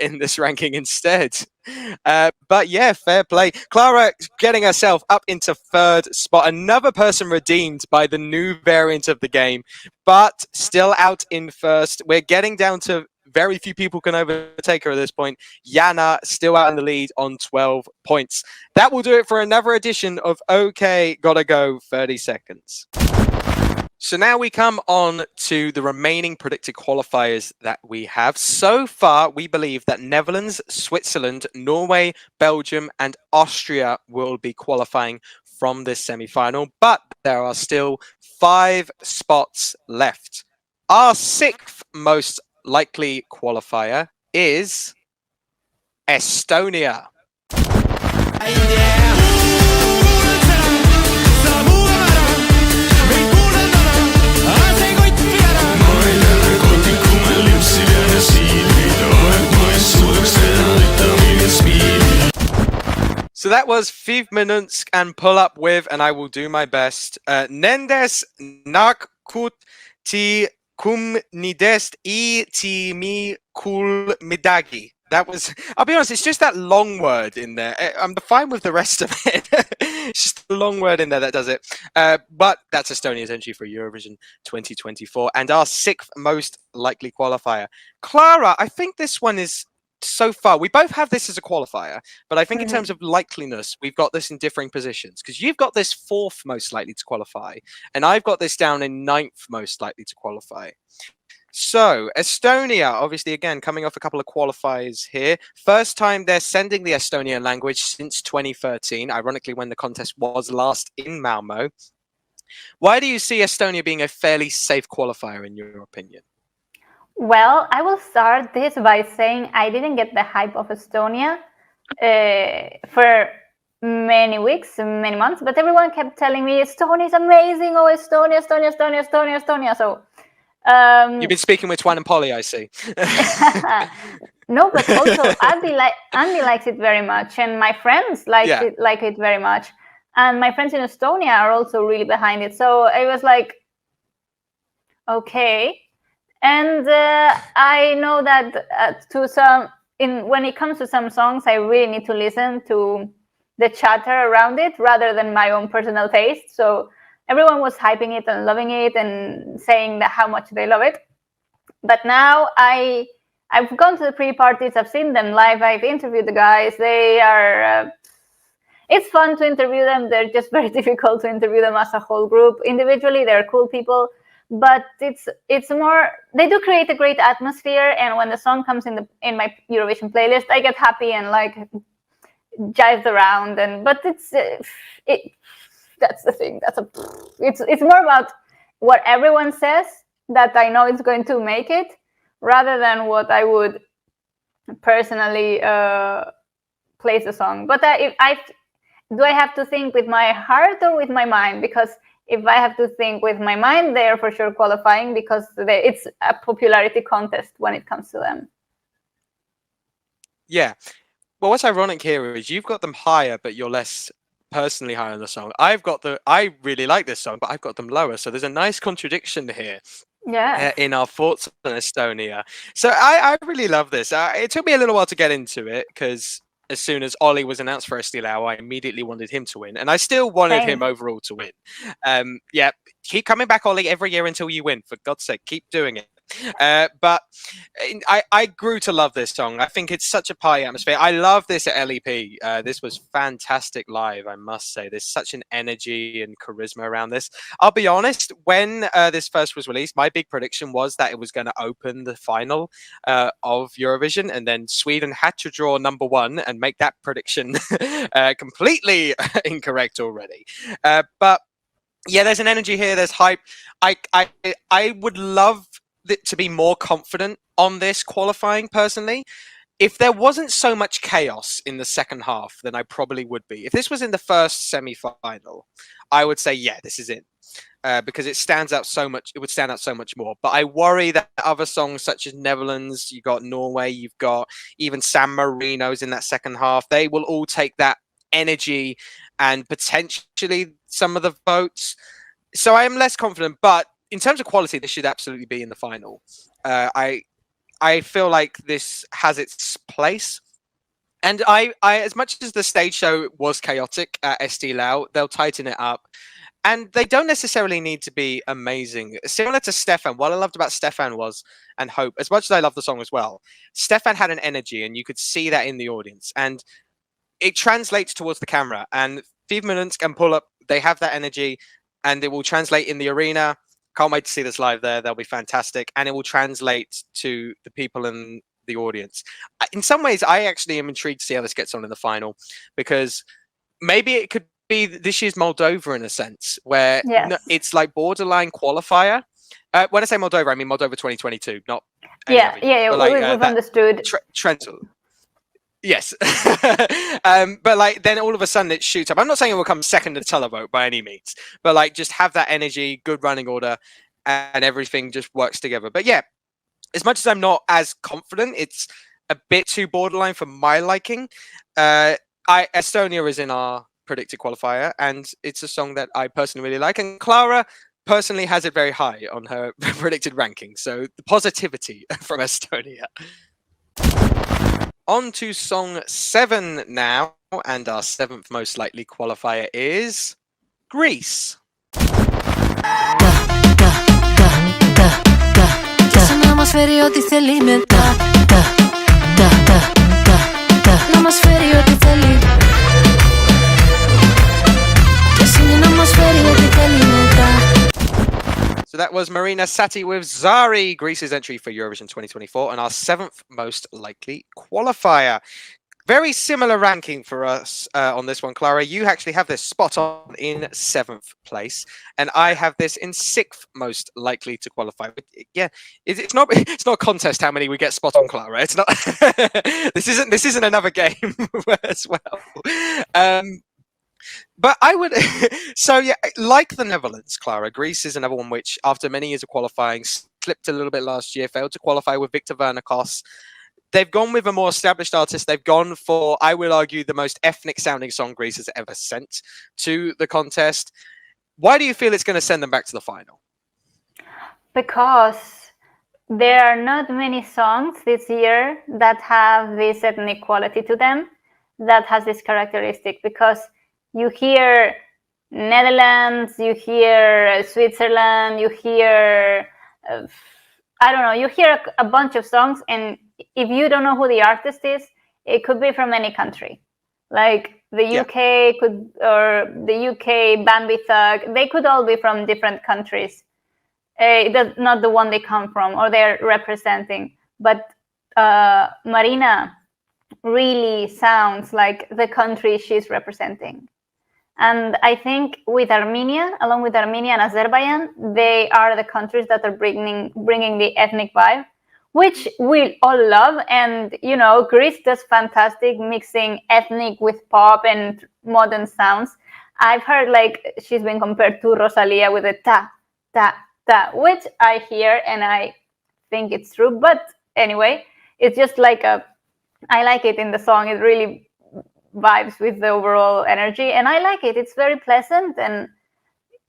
in this ranking instead. But yeah, fair play. Clara getting herself up into 3rd spot. Another person redeemed by the new variant of the game, but still out in 1st. We're getting down to very few people can overtake her at this point. Yana still out in the lead on 12 points. That will do it for another edition of OK, Gotta Go 30 Seconds. So now we come on to the remaining predicted qualifiers that we have. So far, we believe that Netherlands, Switzerland, Norway, Belgium, and Austria will be qualifying from this semi-final, but there are still 5 spots left. Our 6th most likely qualifier is Estonia. So that was 5 minutes and pull up with, and I will do my best. Nendes nakut ti kum nidest I ti mi kul midagi. That was, I'll be honest, it's just that long word in there. I'm fine with the rest of it. It's just a long word in there that does it. But that's Estonia's entry for Eurovision 2024 and our 6th most likely qualifier. Clara, I think this one is, so far, we both have this as a qualifier, but I think in terms of likeliness, we've got this in differing positions, because you've got this 4th most likely to qualify, and I've got this down in 9th most likely to qualify. So, Estonia, obviously, again, coming off a couple of qualifiers here. First time they're sending the Estonian language since 2013, ironically, when the contest was last in Malmo. Why do you see Estonia being a fairly safe qualifier, in your opinion? Well, I will start this by saying I didn't get the hype of Estonia for many weeks, many months, but everyone kept telling me Estonia is amazing. Oh, Estonia, Estonia, Estonia, Estonia, Estonia. So you've been speaking with Twan and Polly, I see. No, but also Andy likes it very much, and my friends like it very much, and my friends in Estonia are also really behind it. So it was like, okay, and I know that when it comes to some songs, I really need to listen to the chatter around it rather than my own personal taste. So everyone was hyping it and loving it and saying that how much they love it, but now I've gone to the pre-parties, I've seen them live, I've interviewed the guys. They are, it's fun to interview them. They're just very difficult to interview them as a whole group. Individually, they're cool people, but it's more, they do create a great atmosphere. And when the song comes in my Eurovision playlist, I get happy and like jived around. But that's the thing. It's more about what everyone says that I know it's going to make it, rather than what I would personally place a song. But do I have to think with my heart or with my mind? Because if I have to think with my mind, they are for sure qualifying, because it's a popularity contest when it comes to them. Yeah. Well, what's ironic here is you've got them higher, but you're less personally higher on the song. I really like this song, but I've got them lower. So there's a nice contradiction here. Yeah. In our thoughts on Estonia. So I really love this. It took me a little while to get into it, because as soon as Ollie was announced for Pedestal, I immediately wanted him to win, and I still wanted him overall to win. Yeah, keep coming back, Ollie, every year until you win. For God's sake, keep doing it. But I grew to love this song. I think it's such a party atmosphere. I love this at LEP. This was fantastic live, I must say. There's such an energy and charisma around this. I'll be honest, when this first was released, my big prediction was that it was going to open the final of Eurovision, and then Sweden had to draw number one and make that prediction completely incorrect already. But yeah, there's an energy here. There's hype. I would love to be more confident on this qualifying personally. If there wasn't so much chaos in the second half, then I probably would be. If this was in the first semi-final, I would say, yeah, this is it. Because it stands out so much. It would stand out so much more. But I worry that other songs such as Netherlands, you've got Norway, you've got even San Marino's in that second half. They will all take that energy and potentially some of the votes. So I am less confident, but in terms of quality, this should absolutely be in the final. I feel like this has its place. And I as much as the stage show was chaotic at Pedestal, they'll tighten it up. And they don't necessarily need to be amazing. Similar to Stefan, what I loved about Stefan was, and Hope, as much as I love the song as well, Stefan had an energy, and you could see that in the audience. And it translates towards the camera. And Five can pull up, they have that energy, and it will translate in the arena. Can't wait to see this live there. They'll be fantastic. And it will translate to the people in the audience. In some ways, I actually am intrigued to see how this gets on in the final, because maybe it could be this year's Moldova in a sense, where it's like borderline qualifier. When I say Moldova, I mean Moldova 2022, not... Yeah, like, we've understood. Yes. But like then all of a sudden it shoots up. I'm not saying it will come second to televote by any means, but like just have that energy, good running order, and everything just works together. But yeah, as much as I'm not as confident, it's a bit too borderline for my liking. Estonia is in our predicted qualifier, and it's a song that I personally really like, and Clara personally has it very high on her predicted ranking. So the positivity from Estonia. On to song 7 now, and our 7th most likely qualifier is Greece. So that was Marina Sati with Zari, Greece's entry for Eurovision 2024, and our 7th most likely qualifier. Very similar ranking for us on this one, Clara. You actually have this spot on in 7th place, and I have this in 6th most likely to qualify. Yeah, it's not a contest how many we get spot on, Clara. It's not. This isn't another game as well. But I would, so yeah, like the Netherlands, Clara, Greece is another one which, after many years of qualifying, slipped a little bit last year, failed to qualify with Victor Vernakos. they've gone with a more established artist. They've gone for, I will argue, the most ethnic sounding song Greece has ever sent to the contest. Why do you feel it's going to send them back to the final? Because there are not many songs this year that have this ethnic quality to them, that has this characteristic. Because you hear Netherlands, you hear Switzerland, you hear, I don't know, you hear a bunch of songs, and if you don't know who the artist is, it could be from any country. Like the UK could, or the UK, Bambi Thug, they could all be from different countries. That's not the one they come from or they're representing. But Marina really sounds like the country she's representing. And I think with Armenia, along with Armenia and Azerbaijan, they are the countries that are bringing the ethnic vibe, which we all love. And, you know, Greece does fantastic mixing ethnic with pop and modern sounds. I've heard, like, she's been compared to Rosalia with a ta, ta, ta, which I hear and I think it's true. But anyway, it's just like I like it in the song. It really vibes with the overall energy, and I like it. It's very pleasant, and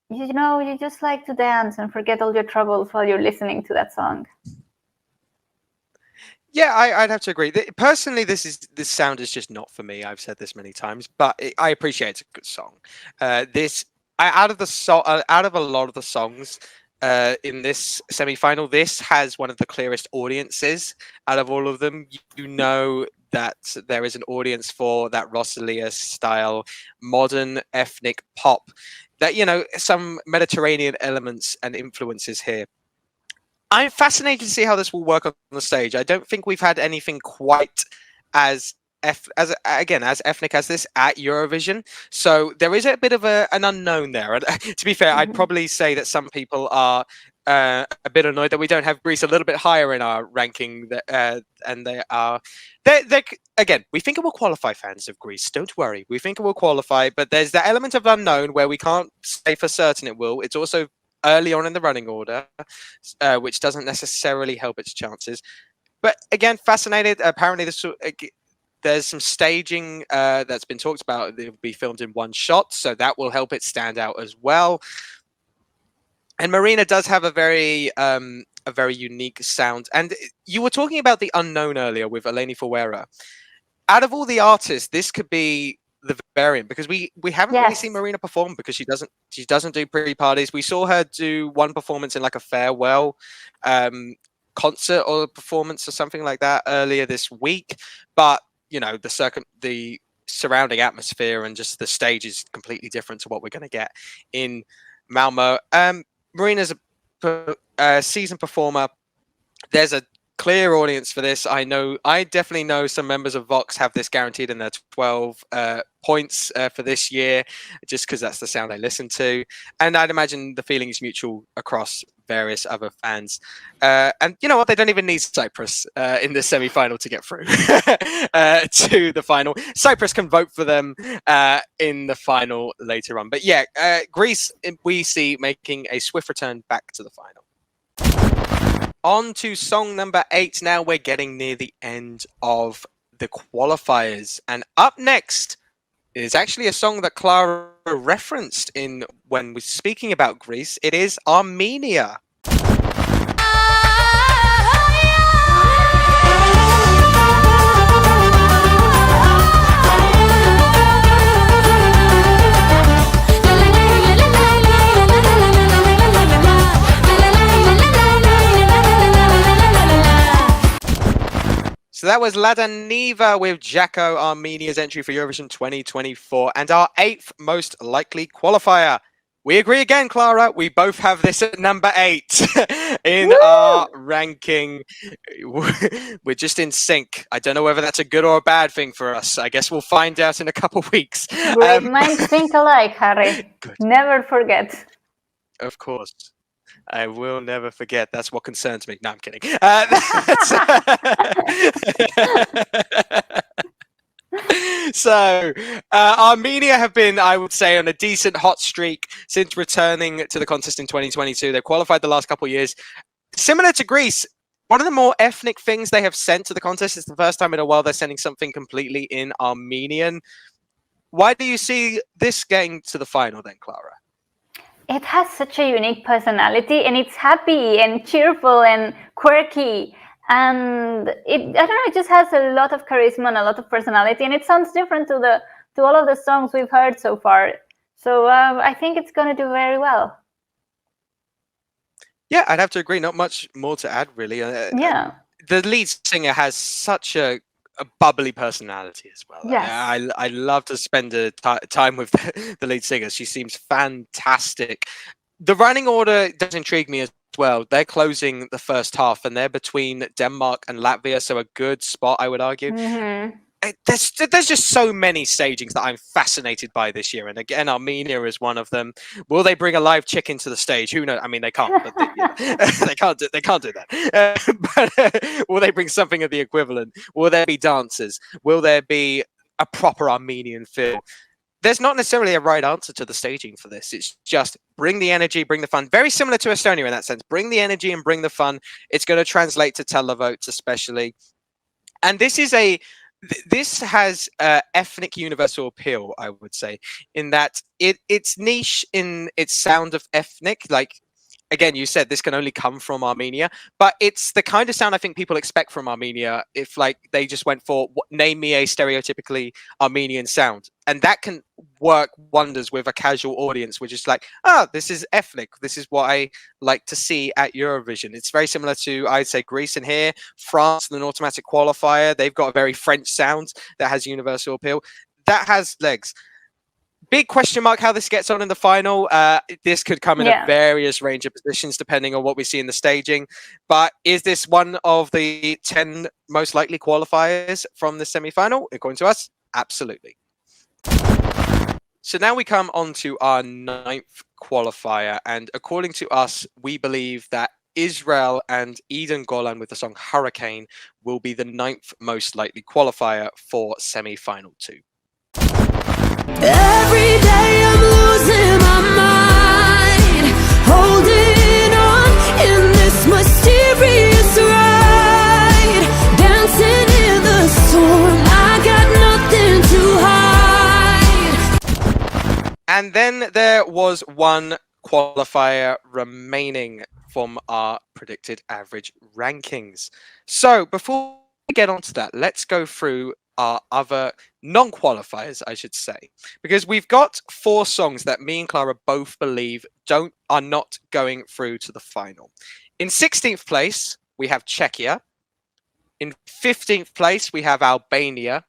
you know, you just like to dance and forget all your troubles while you're listening to that song. Yeah, I'd have to agree. Personally, this sound is just not for me. I've said this many times, but I appreciate it's a good song. Out of a lot of the songs in this semi-final, this has one of the clearest audiences out of all of them. You know that there is an audience for that Rosalia style modern ethnic pop, that, you know, some Mediterranean elements and influences here. I'm fascinated to see how this will work on the stage. I don't think we've had anything quite as ethnic as this at Eurovision, so there is a bit of an unknown there. And to be fair, I'd probably say that some people are a bit annoyed that we don't have Greece a little bit higher in our ranking, and they again, we think it will qualify, fans of Greece, don't worry, we think it will qualify, but there's that element of unknown where we can't say for certain it will. It's also early on in the running order, which doesn't necessarily help its chances. But again, fascinated. Apparently there's some staging that's been talked about. It'll be filmed in one shot, so that will help it stand out as well. And Marina does have a very unique sound. And you were talking about the unknown earlier with Eleni Fouera. Out of all the artists, this could be the variant, because we haven't really seen Marina perform, because she doesn't do pre-parties. We saw her do one performance in like a farewell concert or performance or something like that earlier this week, but you know, the surrounding atmosphere and just the stage is completely different to what we're going to get in Malmo. Marina's a seasoned performer. There's a clear audience for this. I definitely know some members of Vox have this guaranteed in their 12 points for this year, just because that's the sound they listen to. And I'd imagine the feeling is mutual across various other fans. And you know what? They don't even need Cyprus in the semi-final to get through to the final. Cyprus can vote for them in the final later on. But yeah, Greece, we see making a swift return back to the final. On to song number 8 now. We're getting near the end of the qualifiers. And up next is actually a song that Clara referenced when we're speaking about Greece. It is Armenia. So that was LADANIVA with Jako, Armenia's entry for Eurovision 2024, and our 8th most likely qualifier. We agree again, Clara. We both have this at number 8 in our ranking. We're just in sync. I don't know whether that's a good or a bad thing for us. I guess we'll find out in a couple of weeks. Great minds think alike, Harry. Good. Never forget. Of course. I will never forget. That's what concerns me. No, I'm kidding. So, Armenia have been, I would say, on a decent hot streak since returning to the contest in 2022. They've qualified the last couple of years. Similar to Greece, one of the more ethnic things they have sent to the contest. It's the first time in a while they're sending something completely in Armenian. Why do you see this getting to the final then, Clara? It has such a unique personality, and it's happy and cheerful and quirky. And I don't know, it just has a lot of charisma and a lot of personality, and it sounds different to all of the songs we've heard so far. So I think it's going to do very well. Yeah, I'd have to agree. Not much more to add, really. Yeah. The lead singer has such a bubbly personality as well. Yes. I love to spend time with the lead singer. She seems fantastic. The running order does intrigue me as well. They're closing the first half, and they're between Denmark and Latvia, so a good spot, I would argue. Mm-hmm. There's just so many stagings that I'm fascinated by this year, and again, Armenia is one of them. Will they bring a live chicken to the stage? Who knows? I mean, they can't. But they can't do that. But will they bring something of the equivalent? Will there be dancers? Will there be a proper Armenian feel? There's not necessarily a right answer to the staging for this. It's just bring the energy, bring the fun. Very similar to Estonia in that sense. Bring the energy and bring the fun. It's going to translate to televotes especially. And this has ethnic universal appeal, I would say, in that it's niche in its sound of ethnic. Like, again, you said this can only come from Armenia, but it's the kind of sound I think people expect from Armenia if like they just went for name me a stereotypically Armenian sound. And that can work wonders with a casual audience, which is like, this is ethnic. This is what I like to see at Eurovision. It's very similar to, I'd say, Greece and here, France, an automatic qualifier. They've got a very French sound that has universal appeal. That has legs. Big question mark how this gets on in the final. This could come in a various range of positions depending on what we see in the staging. But is this one of the 10 most likely qualifiers from the semi-final? According to us, absolutely. So now we come on to our 9th qualifier. And according to us, we believe that Israel and Eden Golan with the song Hurricane will be the 9th most likely qualifier for semi-final 2. Every day I'm losing my mind, holding on in this mysterious ride, dancing in the storm. I got nothing to hide. And then there was one qualifier remaining from our predicted average rankings. So before we get onto that, let's go through our other non-qualifiers, I should say, because we've got 4 songs that me and Clara both believe are not going through to the final. In 16th place, we have Czechia. In 15th place, we have Albania.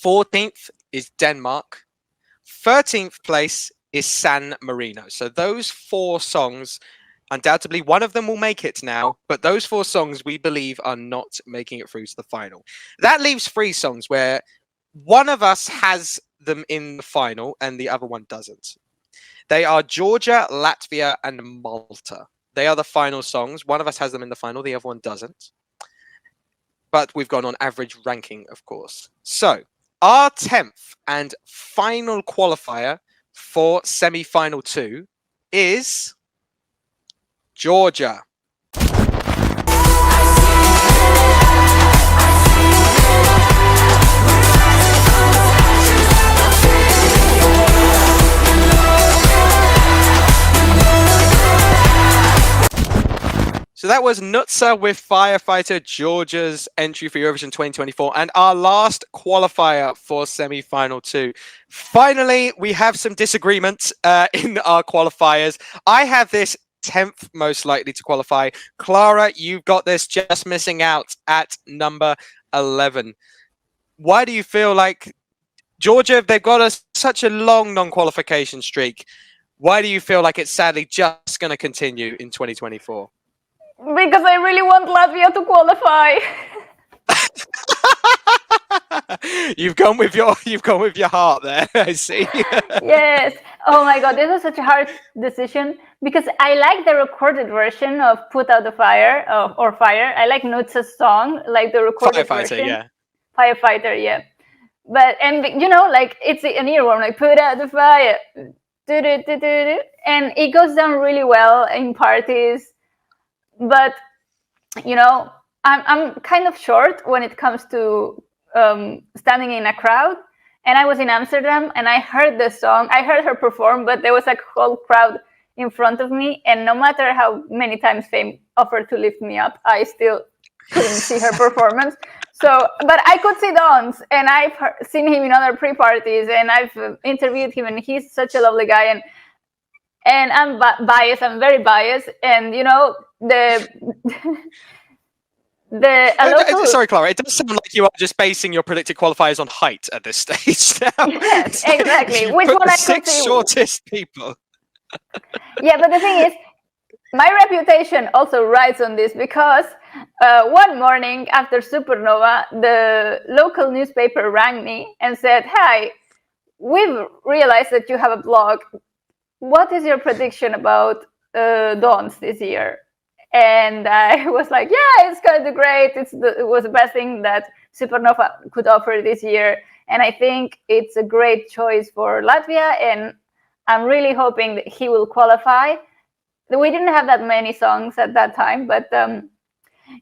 14th is Denmark. 13th place is San Marino. So those 4 songs, undoubtedly, one of them will make it now, but those 4 songs we believe are not making it through to the final. That leaves 3 songs where one of us has them in the final and the other one doesn't. They are Georgia, Latvia, and Malta. They are the final songs. One of us has them in the final, the other one doesn't. But we've gone on average ranking, of course. So our 10th and final qualifier for semi-final 2 is Georgia. So that was Nutsa with Firefighter, Georgia's entry for Eurovision 2024, and our last qualifier for semi-final 2. Finally, we have some disagreements in our qualifiers. I have this 10th most likely to qualify. Clara, you've got this just missing out at number 11. Why do you feel like Georgia, they've got such a long non-qualification streak. Why do you feel like it's sadly just going to continue in 2024? Because I really want Latvia to qualify. You've gone with your heart there. I see. Yes. Oh my God, this was such a hard decision because I like the recorded version of "Put Out the Fire" or "Fire." I like Nutsa's song, like the recorded version. Yeah. Firefighter, yeah. But you know, like it's an earworm, like "Put out the fire," and it goes down really well in parties. But you know, I'm kind of short when it comes to standing in a crowd. And I was in Amsterdam and I heard the song. I heard her perform, but there was a whole crowd in front of me. And no matter how many times Fame offered to lift me up, I still couldn't see her performance. So, but I could see Don's, and I've seen him in other pre-parties, and I've interviewed him, and he's such a lovely guy. And I'm biased. I'm very biased, and you know Sorry, Clara. It does sound like you are just basing your predicted qualifiers on height at this stage now. Yes, exactly. You Which put one the I could 6 see? shortest people. Yeah, but the thing is, my reputation also rides on this because one morning after Supernova, the local newspaper rang me and said, "Hi, we've realized that you have a blog. What is your prediction about Dons this year?" And I was like, "Yeah, it's going to do great. It was the best thing that Supernova could offer this year. And I think it's a great choice for Latvia. And I'm really hoping that he will qualify." We didn't have that many songs at that time, but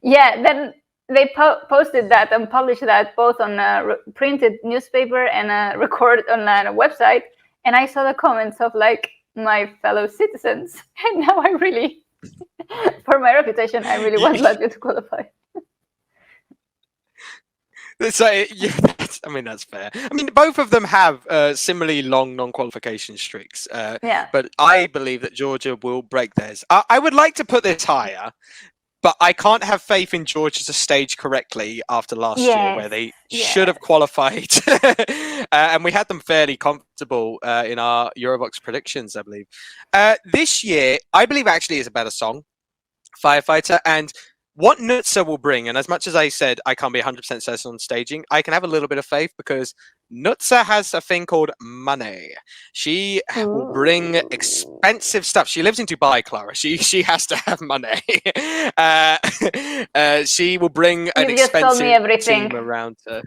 yeah, then they posted that and published that both on a printed newspaper and a record on a website. And I saw the comments of like my fellow citizens. And now I really, for my reputation, I really want Latvia to qualify. So, yeah, I mean, that's fair. I mean, both of them have similarly long non-qualification streaks. Yeah. But I believe that Georgia will break theirs. I would like to put this higher, but I can't have faith in Georgia to stage correctly after last year, where they should have qualified. And we had them fairly comfortable in our EUROVOXX predictions, I believe. This year, I believe actually is a better song, Firefighter, and what Nutsa will bring, and as much as I said I can't be 100% certain on staging, I can have a little bit of faith because Nutsa has a thing called money. She will bring expensive stuff. She lives in Dubai, Clara. She has to have money. She will bring an expensive team around her.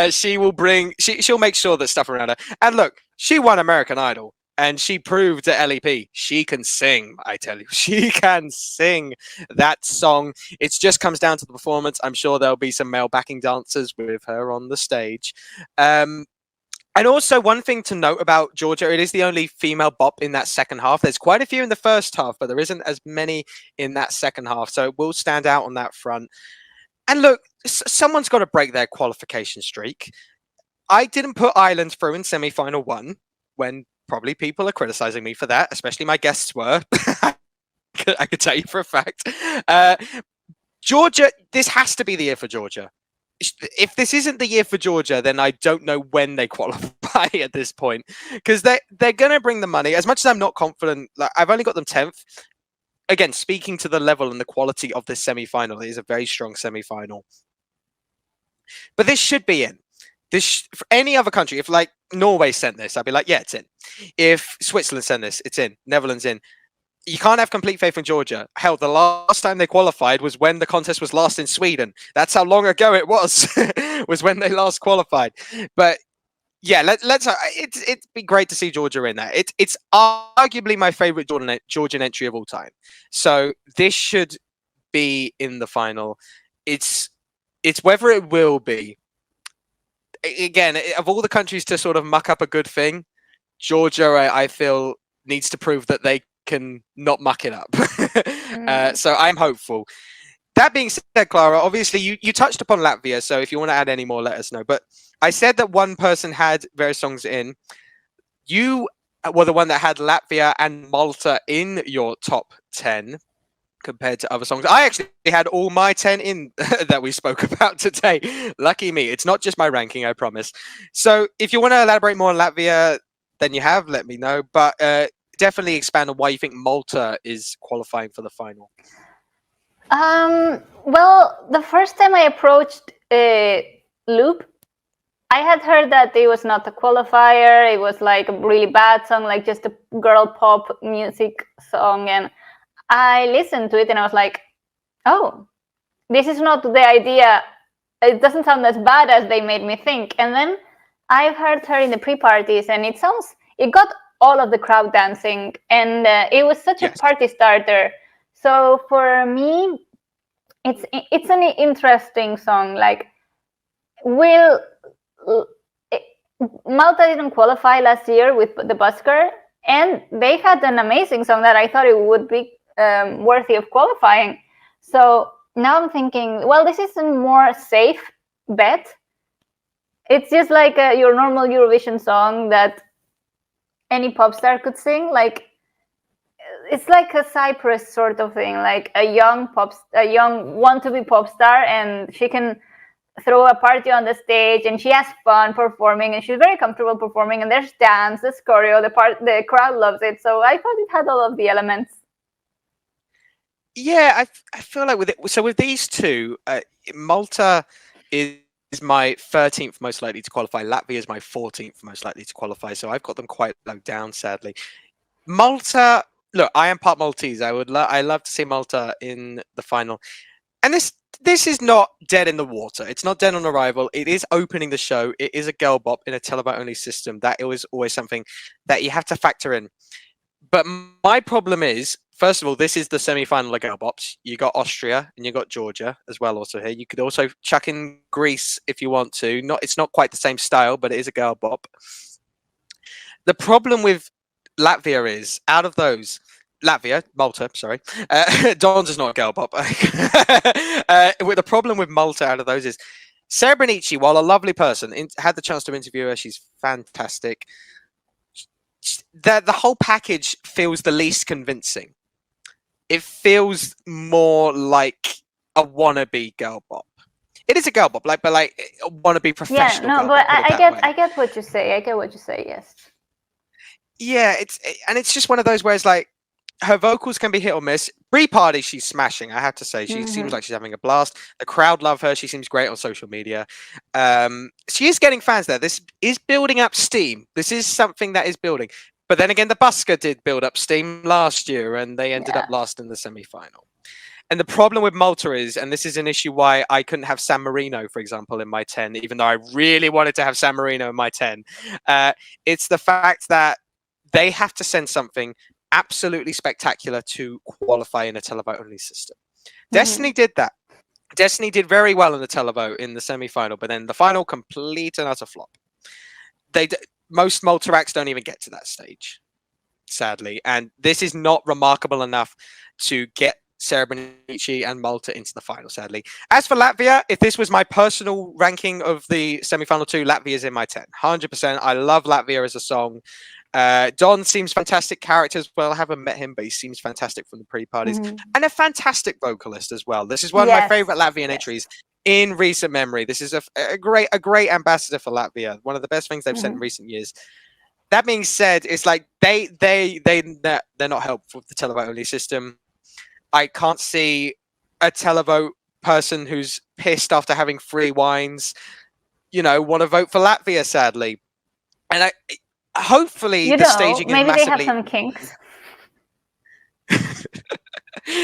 She will bring. She'll make sure that stuff around her. And look, she won American Idol. And she proved at LEP she can sing, I tell you. She can sing that song. It just comes down to the performance. I'm sure there'll be some male backing dancers with her on the stage. And also, one thing to note about Georgia, it is the only female bop in that second half. There's quite a few in the first half, but there isn't as many in that second half. So it will stand out on that front. And look, someone's got to break their qualification streak. I didn't put Ireland through in semi-final 1 when probably people are criticizing me for that, especially my guests were. I could tell you for a fact. Georgia, this has to be the year for Georgia. If this isn't the year for Georgia, then I don't know when they qualify at this point, because they're going to bring the money. As much as I'm not confident, like, I've only got them 10th. Again, speaking to the level and the quality of this semi-final, it is a very strong semi-final. But this should be in. This for any other country, if like Norway sent this, I'd be like, yeah, it's in. If Switzerland sent this, it's in. Netherlands in. You can't have complete faith in Georgia. Hell, the last time they qualified was when the contest was last in Sweden. That's how long ago it was. Was when they last qualified. But yeah, let's. It'd be great to see Georgia in there. It's arguably my favorite Georgian entry of all time. So this should be in the final. It's whether it will be. Again, of all the countries to sort of muck up a good thing, Georgia, I feel, needs to prove that they can not muck it up. So I'm hopeful. That being said, Clara, obviously you touched upon Latvia, so if you want to add any more, let us know. But I said that one person had various songs in. You were the one that had Latvia and Malta in your top 10. Compared to other songs. I actually had all my 10 in that we spoke about today. Lucky me. It's not just my ranking, I promise. So if you want to elaborate more on Latvia than you have, let me know. But definitely expand on why you think Malta is qualifying for the final. Well, the first time I approached Loop, I had heard that it was not a qualifier. It was like a really bad song, like just a girl pop music song. And I listened to it and I was like, oh, this is not the idea. It doesn't sound as bad as they made me think. And then I've heard her in the pre-parties and it got all of the crowd dancing and it was such a party starter. So for me, it's an interesting song. Like, Malta didn't qualify last year with the busker, and they had an amazing song that I thought it would be worthy of qualifying. So now I'm thinking, well, this is a more safe bet. It's just like your normal Eurovision song that any pop star could sing. Like, it's like a Cyprus sort of thing, like a young want-to-be pop star, and she can throw a party on the stage, and she has fun performing, and she's very comfortable performing, and there's dance, there's choreo, the crowd loves it. So I thought it had all of the elements. Yeah, I feel like with these two, Malta is my 13th most likely to qualify. Latvia is my 14th most likely to qualify. So I've got them quite low down, sadly. Malta, look, I am part Maltese. I love to see Malta in the final. And this is not dead in the water. It's not dead on arrival. It is opening the show. It is a girl bop in a televote only system. That is always something that you have to factor in. But my problem is, first of all, this is the semi-final of girl bops. You got Austria and you got Georgia as well also here. You could also chuck in Greece if you want to. It's not quite the same style, but it is a girl bop. The problem with Latvia is, out of those, Malta, sorry. Don's is not a girl bop. The problem with Malta out of those is Srebrenica, while a lovely person, had the chance to interview her. She's fantastic. The whole package feels the least convincing. It feels more like a wannabe girl bop. It is a girl bop, but a wannabe professional. Yeah, no, but I get what you say. I get what you say. Yes. Yeah, it's just one of those where it's like, her vocals can be hit or miss. Pre-party, she's smashing, I have to say. She seems like she's having a blast. The crowd love her. She seems great on social media. She is getting fans there. This is building up steam. This is something that is building. But then again, the busker did build up steam last year, and they ended up last in the semi-final. And the problem with Malta is, and this is an issue why I couldn't have San Marino, for example, in my 10, even though I really wanted to have San Marino in my 10. It's the fact that they have to send something absolutely spectacular to qualify in a televote only system. Destiny did that. Destiny did very well in the televote in the semi-final, but then the final, complete and utter flop. Most Malta acts don't even get to that stage, sadly, and this is not remarkable enough to get Srebrenica and Malta into the final, sadly. As for Latvia, if this was my personal ranking of the semi-final 2, Latvia is in my 10. 100%. I love Latvia as a song. Don seems fantastic character as well. I haven't met him, but he seems fantastic from the pre-parties, and a fantastic vocalist as well. This is one of my favorite Latvian entries in recent memory. This is a great ambassador for Latvia. One of the best things they've sent in recent years. That being said, it's like they're not helpful with the televote only system. I can't see a televote person who's pissed after having 3 wines, want to vote for Latvia, sadly. And hopefully the staging is massively... Maybe they have some kinks.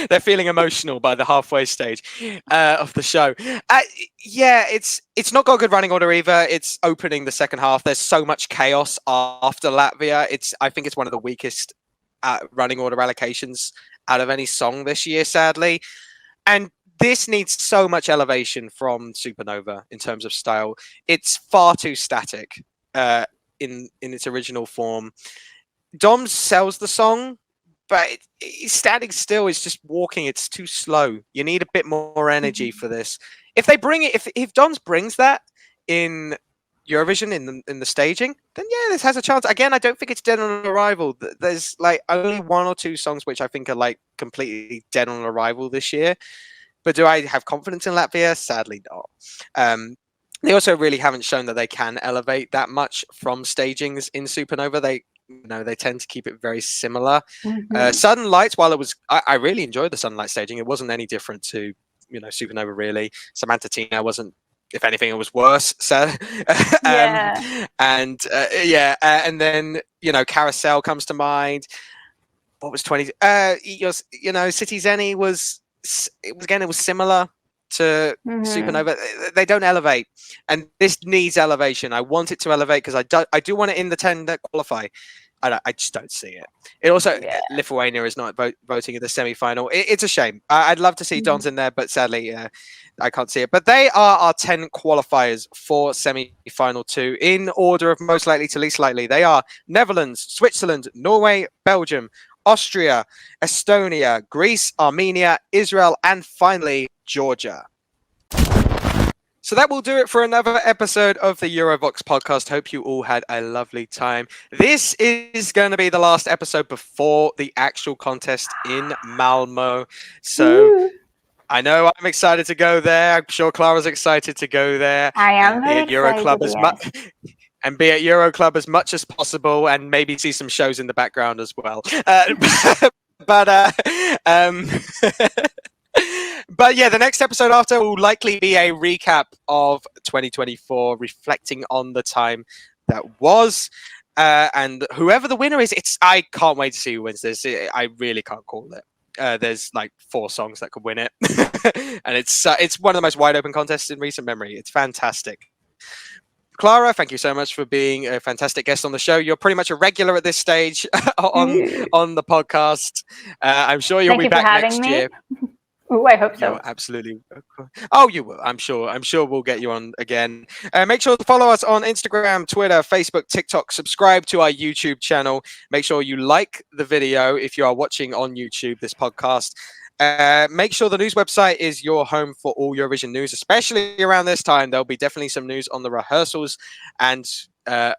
They're feeling emotional by the halfway stage of the show. It's not got a good running order either. It's opening the second half. There's so much chaos after Latvia. I think it's one of the weakest running order allocations out of any song this year, sadly. And this needs so much elevation from Supernova in terms of style. It's far too static in its original form. Dom sells the song, but it's standing still. It's just walking. It's too slow. You need a bit more energy for this. If they bring it, if Doms brings that in Eurovision in the staging, then yeah, this has a chance. Again, I don't think it's dead on arrival. There's like only 1 or 2 songs which I think are like completely dead on arrival this year. But do I have confidence in Latvia? Sadly not. They also really haven't shown that they can elevate that much from stagings in Supernova. They tend to keep it very similar. Sudden Lights, while it was, I really enjoyed the Sudden Light staging. It wasn't any different to Supernova really. Samantha Tina wasn't. If anything, it was worse. So, and then Carousel comes to mind. What was 20? City Zeni was similar to Supernova. They don't elevate, and this needs elevation. I want it to elevate because I do want it in the 10 that qualify. I just don't see it. It also, Yeah. Lithuania is not voting in the semi-final. It's a shame. I'd love to see Dons in there, but sadly, I can't see it. But they are our 10 qualifiers for semi-final 2 in order of most likely to least likely. They are Netherlands, Switzerland, Norway, Belgium, Austria, Estonia, Greece, Armenia, Israel, and finally, Georgia. So that will do it for another episode of the EUROVOXX podcast. Hope you all had a lovely time. This is going to be the last episode before the actual contest in Malmo. So I know I'm excited to go there. I'm sure Clara's excited to go there. I am Be very at Euro Club excited, and be at Euro Club as much as possible, and maybe see some shows in the background as well. But yeah, the next episode after will likely be a recap of 2024, reflecting on the time that was. And whoever the winner is, I can't wait to see who wins this. I really can't call it. There's like 4 songs that could win it. And it's one of the most wide open contests in recent memory. It's fantastic. Clara, thank you so much for being a fantastic guest on the show. You're pretty much a regular at this stage on the podcast. I'm sure you'll be back next year. Ooh, I hope so. Yeah, absolutely. Oh, you will. I'm sure we'll get you on again. Make sure to follow us on Instagram, Twitter, Facebook, TikTok. Subscribe to our YouTube channel. Make sure you like the video if you are watching on YouTube, this podcast. Make sure the news website is your home for all Eurovision news, especially around this time. There'll be definitely some news on the rehearsals and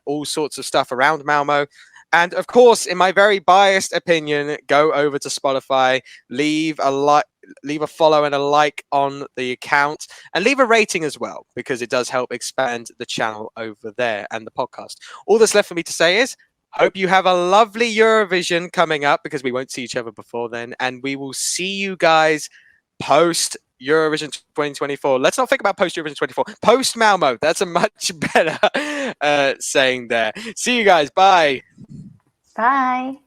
all sorts of stuff around Malmo. And of course, in my very biased opinion, go over to Spotify, leave a follow and a like on the account, and leave a rating as well, because it does help expand the channel over there and the podcast. All that's left for me to say is, hope you have a lovely Eurovision coming up, because we won't see each other before then, and we will see you guys post Eurovision 2024. Let's not think about post Eurovision 24. Post Malmo. That's a much better saying there. See you guys. Bye. Bye.